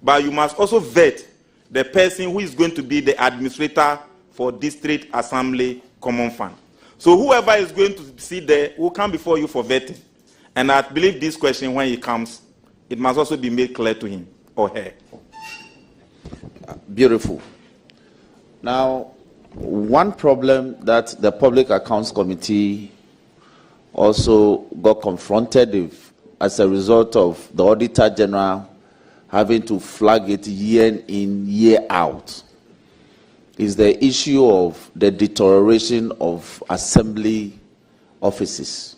but you must also vet the person who is going to be the administrator for District Assembly Common Fund. So whoever is going to sit there will come before you for vetting. And I believe this question, when he comes, it must also be made clear to him or her. Beautiful. Now, one problem that the Public Accounts Committee also got confronted with as a result of the Auditor General having to flag it year in, year out, is the issue of the deterioration of assembly offices.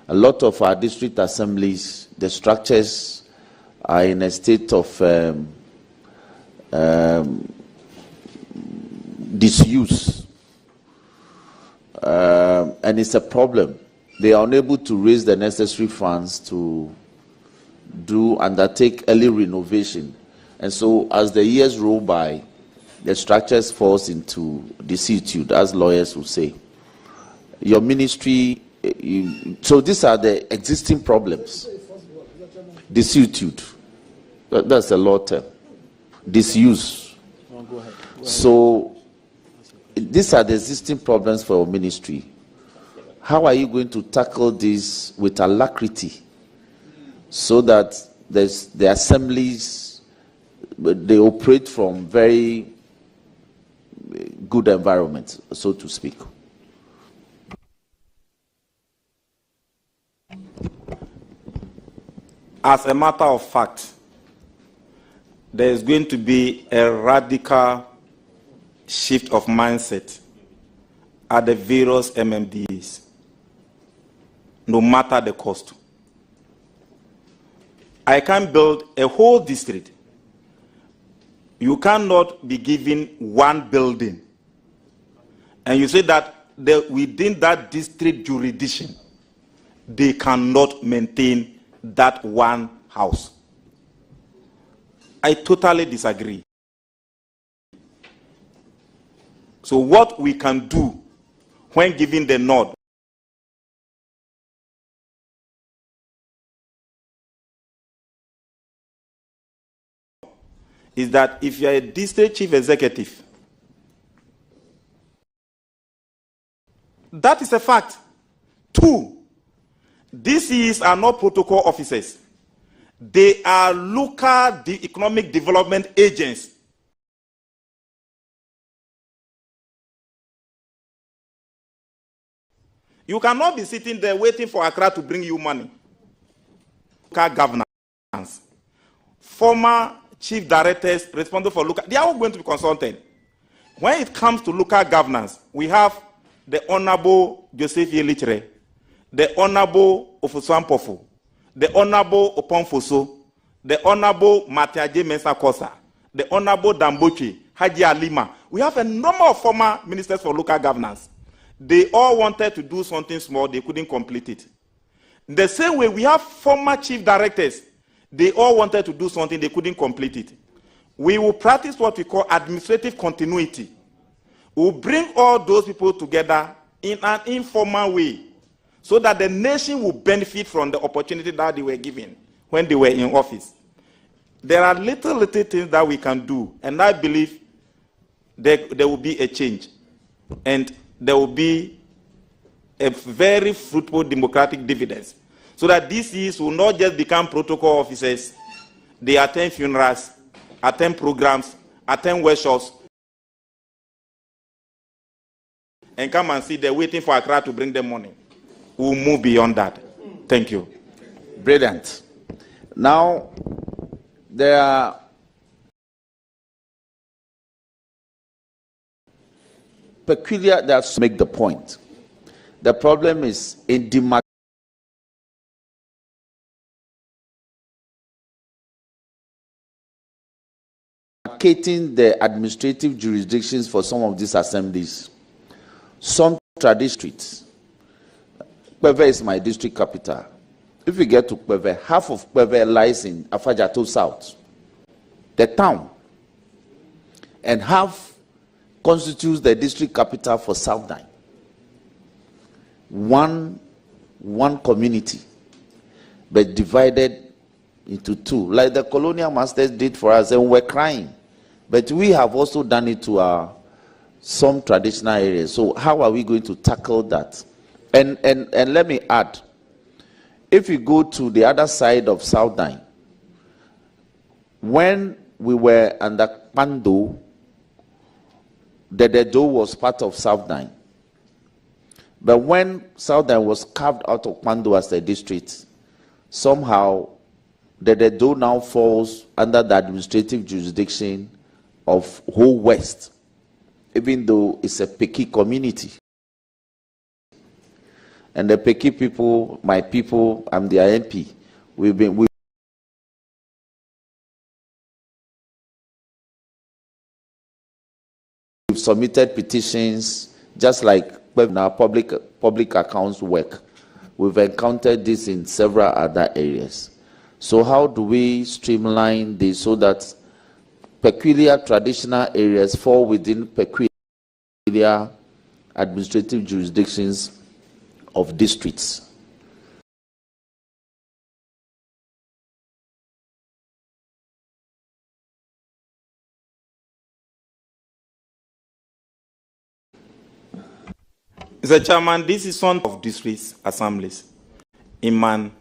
A lot of our district assemblies, the structures are in a state of disuse, and it's a problem. They are unable to raise the necessary funds to undertake early renovation, and so as the years roll by, the structures falls into desuetude, as lawyers will say. Your ministry, so these are the existing problems. Desuetude, that's a law term. Disuse. So these are the existing problems for your ministry. How are you going to tackle this with alacrity so that the assemblies, they operate from very good environment, so to speak? As a matter of fact, there is going to be a radical shift of mindset at the various MMDAs, no matter the cost. I can build a whole district. You cannot be given one building, and you say that within that district jurisdiction, they cannot maintain that one house. I totally disagree. So what we can do when giving the nod is that if you are a district chief executive, that is a fact. 2, DCEs are not protocol officers. They are local economic development agents. You cannot be sitting there waiting for Accra to bring you money. Local governance. Former chief directors responsible for local, they are all going to be consulted. When it comes to local governance, we have the Honorable Joseph Yelichre, the Honorable Ofusuampofu, the Honorable Oponfoso, the Honorable Matiaje Mensah Kosa, the Honorable Dambochi, Haji Alima. We have a number of former ministers for local governance. They all wanted to do something small, they couldn't complete it. The same way, we have former chief directors. They all wanted to do something, they couldn't complete it. We will practice what we call administrative continuity. We'll bring all those people together in an informal way, so that the nation will benefit from the opportunity that they were given when they were in office. There are little things that we can do, and I believe there will be a change, and there will be a very fruitful democratic dividends, so that DCs will not just become protocol officers. They attend funerals, attend programs, attend workshops, and come and see they're waiting for Accra to bring them money. We'll move beyond that. Thank you. Brilliant. Now, there are peculiar, that's make the point. The problem is in demarcating the administrative jurisdictions for some of these assemblies. Some traditional streets. Kweve is my district capital. If you get to Kweve, half of Kweve lies in Afajato South, the town, and half constitutes the district capital for South Nine. One community, but divided into two, like the colonial masters did for us, and we're crying. But we have also done it to some traditional areas. So how are we going to tackle that? And let me add, if you go to the other side of South Nine, when we were under Pando, the Dedo was part of South Nine. But when South Nine was carved out of Pando as a district, somehow the Dedo now falls under the administrative jurisdiction of whole West, even though it's a Peki community. And the Peki people, my people, I'm their MP. We've submitted petitions, just like in our public accounts work. We've encountered this in several other areas. So how do we streamline this so that peculiar traditional areas fall within peculiar administrative jurisdictions of districts. Mr. Chairman, this is one of district assemblies in my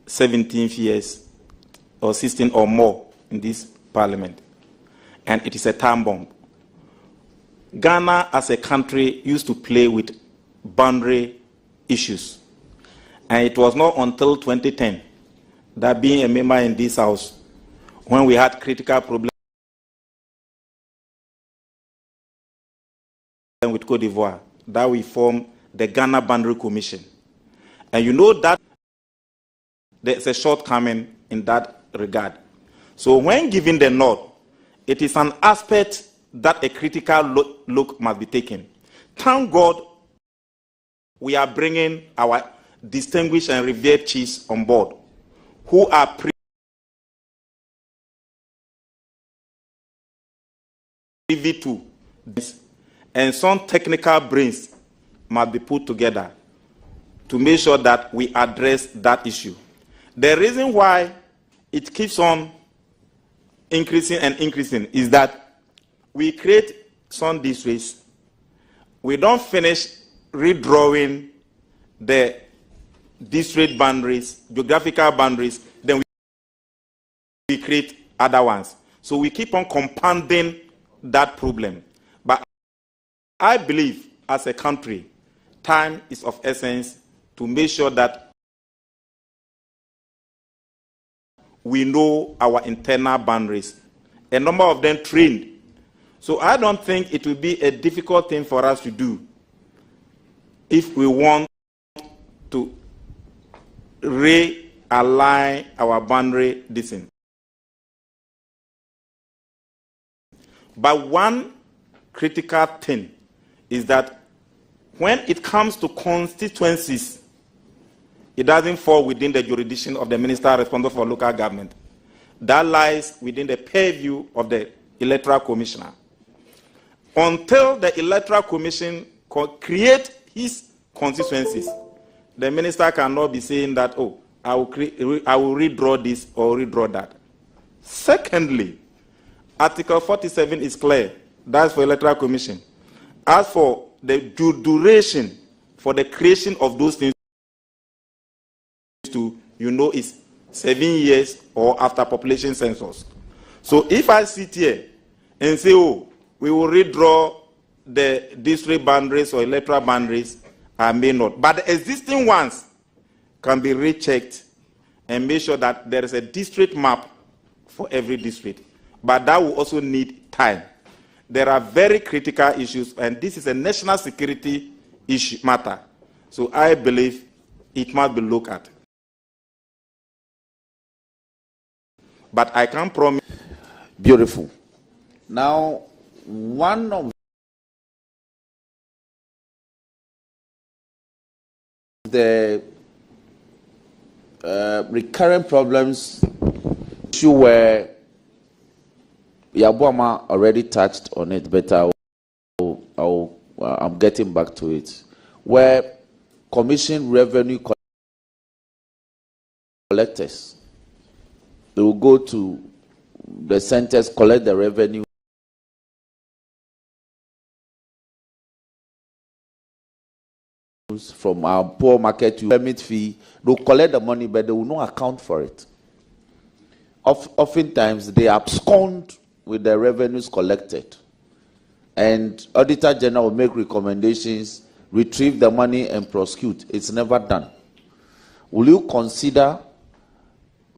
17 years or 16 or more in this parliament, and it is a time bomb. Ghana as a country used to play with boundary issues, and it was not until 2010 that, being a member in this house, when we had critical problems with Cote d'Ivoire, that we formed the Ghana Boundary Commission. And you know that there's a shortcoming in that regard. So when given the nod, it is an aspect that a critical look must be taken. Thank God we are bringing our distinguished and revered chiefs on board, who are privy to this, and some technical brains must be put together to make sure that we address that issue. The reason why it keeps on increasing and increasing is that we create some districts, we don't finish redrawing the district boundaries, geographical boundaries, then we create other ones. So we keep on compounding that problem. But I believe, as a country, time is of essence to make sure that we know our internal boundaries. A number of them trained. So I don't think it will be a difficult thing for us to do if we want to realign our boundary distance. But one critical thing is that when it comes to constituencies, it doesn't fall within the jurisdiction of the minister responsible for local government. That lies within the purview of the electoral commissioner. Until the electoral commission create his constituencies, the minister cannot be saying that, oh, I will redraw this or redraw that. Secondly, Article 47 is clear. That's for electoral commission. As for the duration for the creation of those things, to, is 7 years or after population census. So if I sit here and say, oh, we will redraw the district boundaries or electoral boundaries, I may not. But the existing ones can be rechecked and make sure that there is a district map for every district. But that will also need time. There are very critical issues, and this is a national security issue matter. So I believe it must be looked at. But I can promise. Beautiful. Now, one of the recurrent problems, issue where Yabuama already touched on it, but I'm getting back to it, where commission revenue collectors, they will go to the centers, collect the revenue, from our poor market to permit fee. They'll collect the money, but they will not account for it. Oftentimes, they abscond with the revenues collected. And Auditor General will make recommendations, retrieve the money and prosecute. It's never done. Will you consider,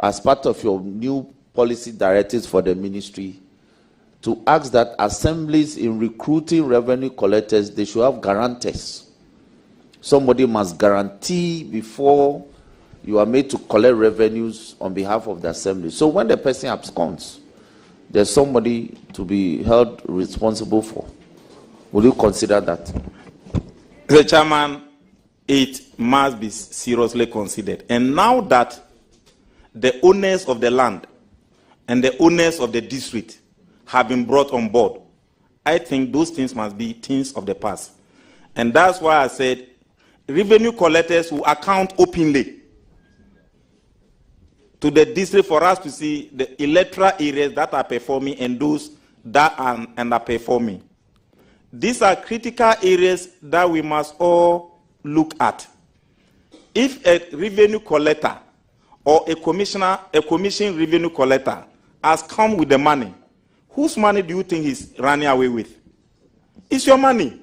as part of your new policy directives for the ministry, to ask that assemblies in recruiting revenue collectors, they should have guarantors? Somebody must guarantee before you are made to collect revenues on behalf of the assembly. So when the person absconds, there's somebody to be held responsible for. Will you consider that? The chairman, it must be seriously considered. And now that the owners of the land and the owners of the district have been brought on board. I think those things must be things of the past. And that's why I said revenue collectors will account openly to the district for us to see the electoral areas that are performing and those that are underperforming. These are critical areas that we must all look at. If a revenue collector or a commission revenue collector has come with the money, whose money do you think he's running away with? It's your money.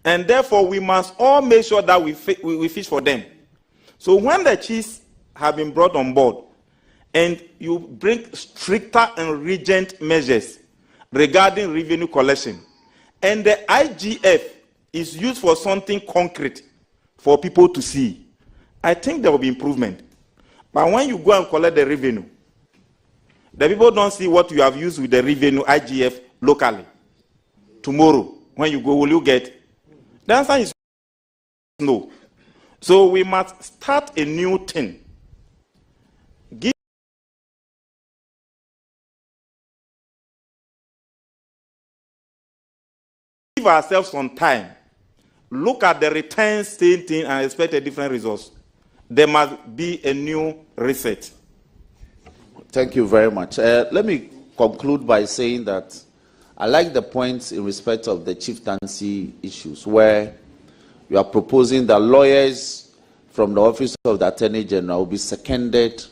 And therefore, we must all make sure that we fish for them. So when the chiefs have been brought on board, and you bring stricter and rigid measures regarding revenue collection, and the IGF is used for something concrete for people to see, I think there will be improvement. But when you go and collect the revenue, the people don't see what you have used with the revenue IGF locally. Tomorrow, when you go, will you get? The answer is no. So we must start a new thing. Give ourselves some time. Look at the returns, same thing, and expect a different result. There must be a new reset. Thank you very much. Let me conclude by saying that I like the points in respect of the chieftaincy issues, where you are proposing that lawyers from the Office of the Attorney General will be seconded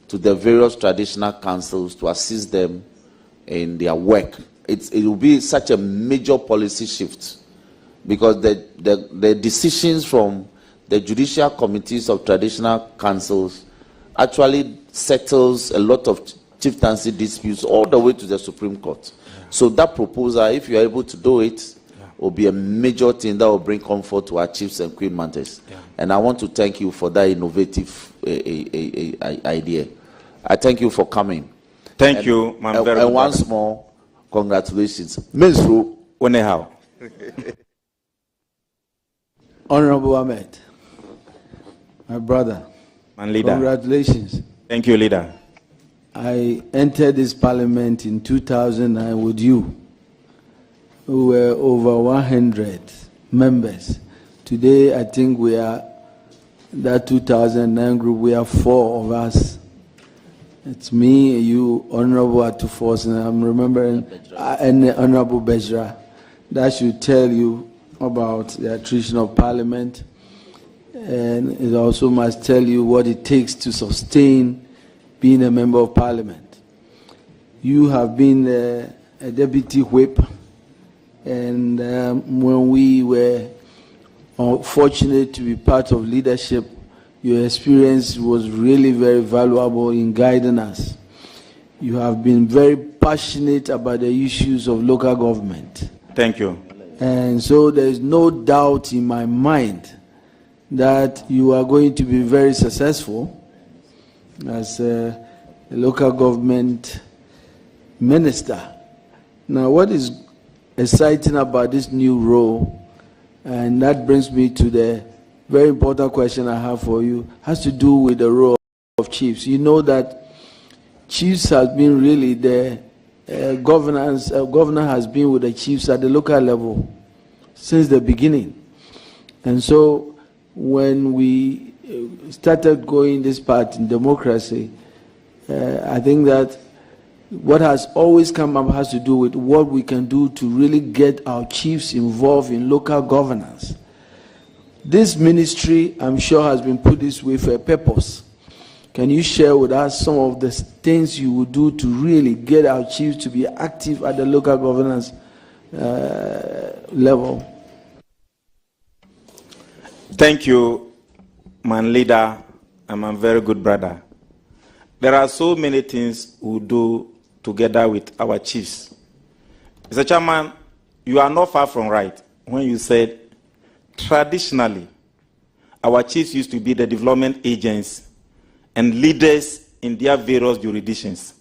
to the various traditional councils to assist them in their work. It will be such a major policy shift, because the decisions from the judicial committees of traditional councils actually settles a lot of chieftaincy disputes all the way to the Supreme Court. Yeah. So that proposal, if you are able to do it, will be a major thing that will bring comfort to our chiefs and queen mantis. Yeah. And I want to thank you for that innovative idea. I thank you for coming. Thank you, and once more, congratulations. Mesro Onehao. Honorable Ahmed, my brother, man leader. Congratulations. Thank you, leader. I entered this parliament in 2009 with you. We were over 100 members. Today, I think we are, that 2009 group, we are 4 of us. It's me, you, Honorable Atufos, and I'm remembering, and Honorable Bejra. That should tell you about the attrition of parliament. And it also must tell you what it takes to sustain being a member of parliament. You have been a deputy whip, and when we were fortunate to be part of leadership, your experience was really very valuable in guiding us. You have been very passionate about the issues of local government. Thank you. And so there is no doubt in my mind that you are going to be very successful as a local government minister. Now, what is exciting about this new role, and that brings me to the very important question I have for you, has to do with the role of chiefs. You know that chiefs has been really the governor has been with the chiefs at the local level since the beginning. And so when we started going this path in democracy, I think that what has always come up has to do with what we can do to really get our chiefs involved in local governance. This ministry, I'm sure, has been put this way for a purpose. Can you share with us some of the things you would do to really get our chiefs to be active at the local governance level? Thank you, man leader, and my very good brother. There are so many things we do together with our chiefs. Mr. Chairman, you are not far from right when you said traditionally our chiefs used to be the development agents and leaders in their various jurisdictions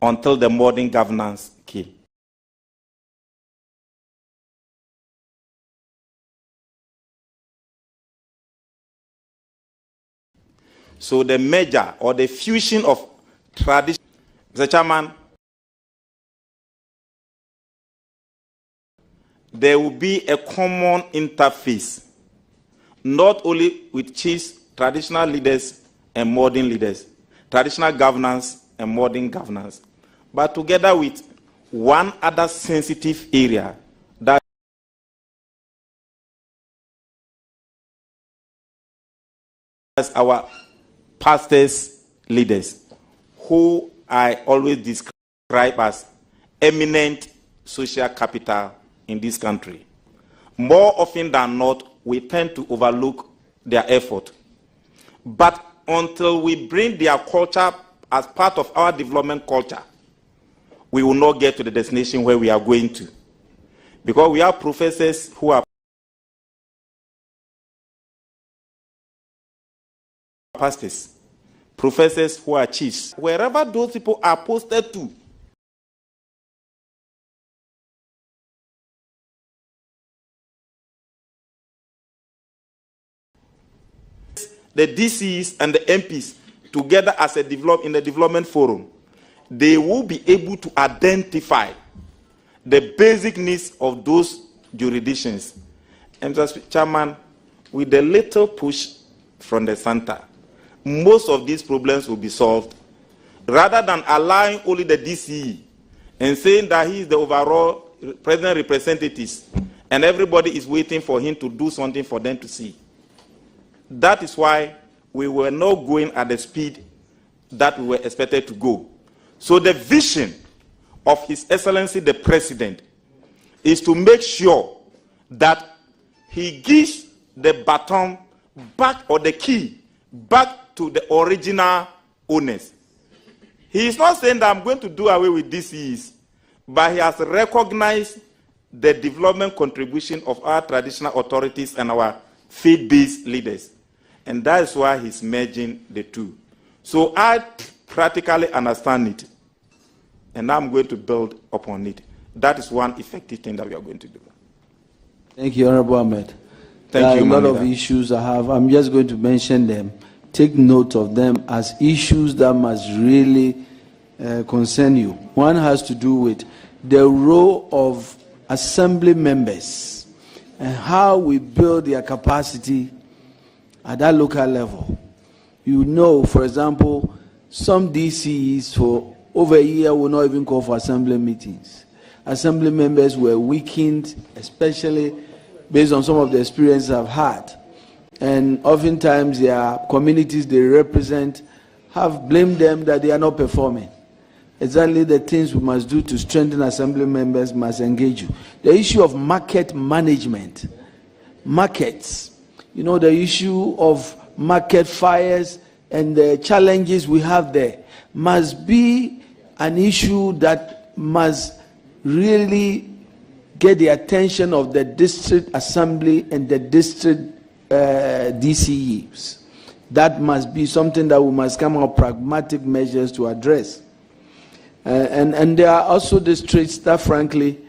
until the modern governance came. So the merger or the fusion of tradition, Mr. Chairman, there will be a common interface, not only with chiefs, traditional leaders, and modern leaders, traditional governance and modern governance, but together with one other sensitive area that is our pastors' leaders, who I always describe as eminent social capital in this country. More often than not, we tend to overlook their effort. But until we bring their culture as part of our development culture, we will not get to the destination where we are going to. Because we have professors who are pastors, professors who are chiefs. Wherever those people are posted to, the DCs and the MPs together as a in the development forum, they will be able to identify the basic needs of those jurisdictions. And Mr. Chairman, with a little push from the center, most of these problems will be solved, rather than allowing only the DCE and saying that he is the overall president representatives and everybody is waiting for him to do something for them to see. That is why we were not going at the speed that we were expected to go. So the vision of His Excellency the President is to make sure that he gives the baton back, or the key back, to the original owners. He is not saying that I'm going to do away with DCEs, but he has recognized the development contribution of our traditional authorities and our faith-based leaders. And that is why he's merging the two. So I practically understand it, and I'm going to build upon it. That is one effective thing that we are going to do. Thank you, Honorable Ahmed. Thank you, a lot of issues I have. I'm just going to mention them. Take note of them as issues that must really concern you. One has to do with the role of assembly members and how we build their capacity at that local level. You know, for example, some DCs for over a year will not even call for assembly meetings. Assembly members were weakened, especially based on some of the experiences I've had. And oftentimes their communities they represent have blamed them that they are not performing. Exactly the things we must do to strengthen assembly members must engage you. The issue of market management, markets, you know, the issue of market fires and the challenges we have there must be an issue that must really get the attention of the district assembly and the district DCEs. That must be something that we must come up with pragmatic measures to address. And there are also districts that frankly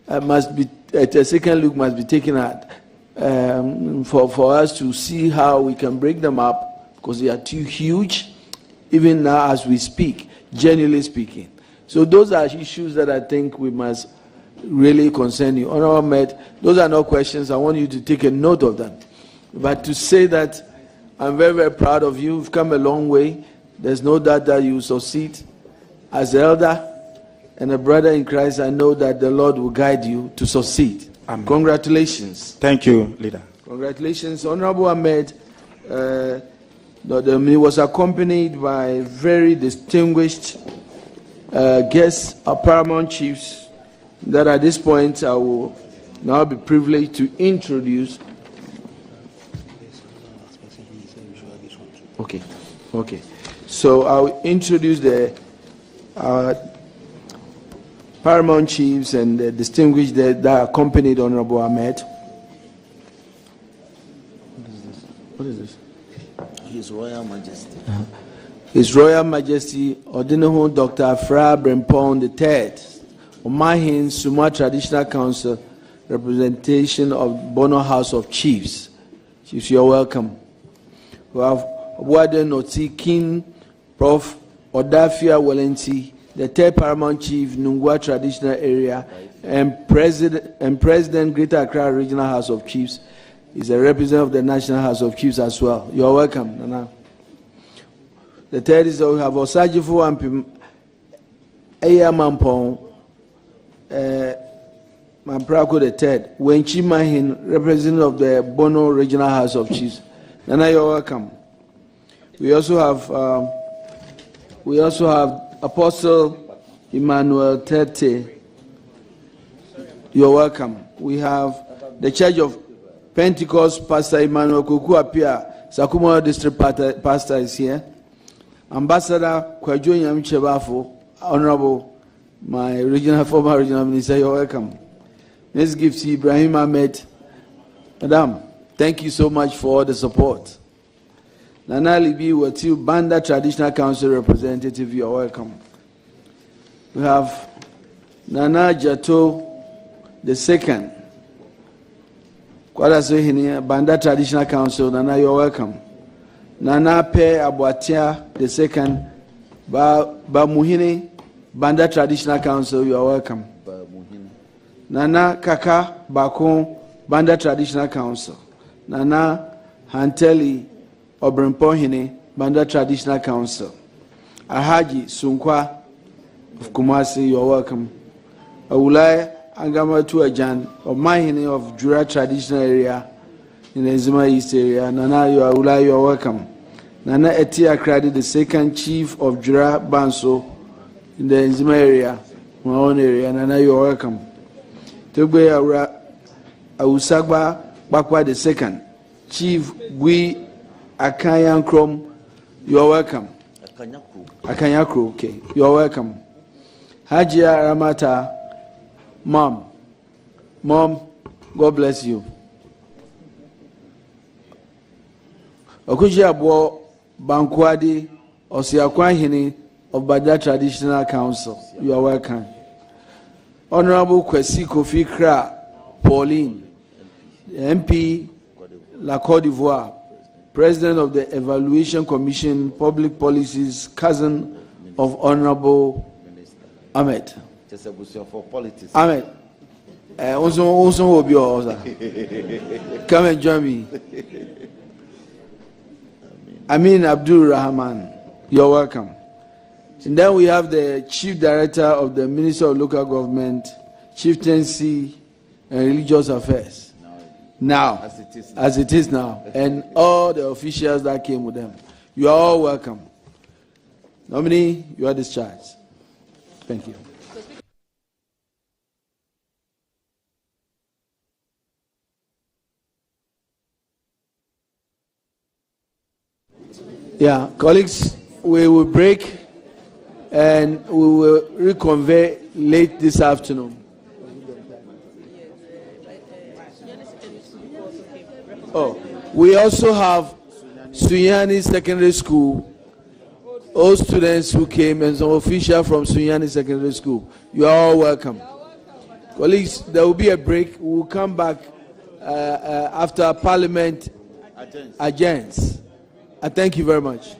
must be, at a second look, must be taken at for us to see how we can break them up, because they are too huge, even now as we speak, generally speaking. So those are issues that I think we must really concern you. Honorable Ahmed, those are not questions. I want you to take a note of them. But to say that I'm very, very proud of you. You've come a long way. There's no doubt that you will succeed. As an elder and a brother in Christ, I know that the Lord will guide you to succeed. Amen. Congratulations. Thank you, Leader. Congratulations. Honorable Ahmed he was accompanied by very distinguished guests, our paramount chiefs, that at this point I will now be privileged to introduce. Okay. So I'll introduce the paramount chiefs and the distinguished that accompanied Honorable Ahmed. What is this? His Royal Majesty. His Royal Majesty Odinoho Dr. Afra Brempong III, Omahin Suma Traditional Council, representation of Bono House of Chiefs. Chiefs, you're welcome. We have Warden Oti King, Prof. Odafia Walenti, the third paramount chief, Nungwa Traditional Area, and President Greater Accra Regional House of Chiefs. Is a representative of the National House of Chiefs as well. You are welcome, Nana. The third is that we have Osajifu and Eya Mampong, Mamprako the third, Wenchi Mahin, representative of the Bono Regional House of Chiefs. Nana, you are welcome. We also have Apostle Emmanuel Tete. You are welcome. We have the Church of Pentecost, Pastor Emmanuel Kuku Apia, Sakumo District Pastor is here. Ambassador Kwajo Nyamchebafo, Honorable, my former regional minister, you're welcome. Let's give to Ibrahim Ahmed. Madam, thank you so much for all the support. Nana Libi Watu, Banda Traditional Council representative, you're welcome. We have Nana Jato the second. Banda Traditional Council, Nana, you're welcome. Nana Pe Abuatia the second, Bamuhini, Banda Traditional Council, you are welcome. Nana Kaka Bakon, Banda Traditional Council. Nana Hanteli Obrenpohini, Banda Traditional Council. Ahaji Sunkwa of Kumasi, you are welcome. Awulai Angama Tuajan of Mahini of Jura Traditional Area in the Zuma East area. Nana, you are welcome. Nana Etia Kradi, the second chief of Jura Banso in the Zuma area, my own area. Nana, you are welcome. Togbe Awusagba Bakwa, the second chief Gui Akanyankrom, you are welcome. Akanyakro, okay, you are welcome. Hajia Ramata. Mom, God bless you. Okuji Abo Bankwadi Osiakwahini of Bada Traditional Council. You are welcome. Honorable Kwesi Kofi Kra Pauline, MP La Côte d'Ivoire, President of the Evaluation Commission, Public Policies, cousin of Honorable Ahmed. Ahmed, also will be yours. Come and join me. Amin Abdul Rahman, you're welcome. And then we have the Chief Director of the Ministry of Local Government, Chieftaincy and Religious Affairs. Now, as it is now, and all the officials that came with them. You are all welcome. Nominee, you are discharged. Thank you. Yeah, colleagues, we will break and we will reconvene late this afternoon. Oh, we also have Sunyani Secondary School. All students who came and some officials from Sunyani Secondary School. You are all welcome. Colleagues, there will be a break. We will come back after Parliament adjourns. I thank you very much.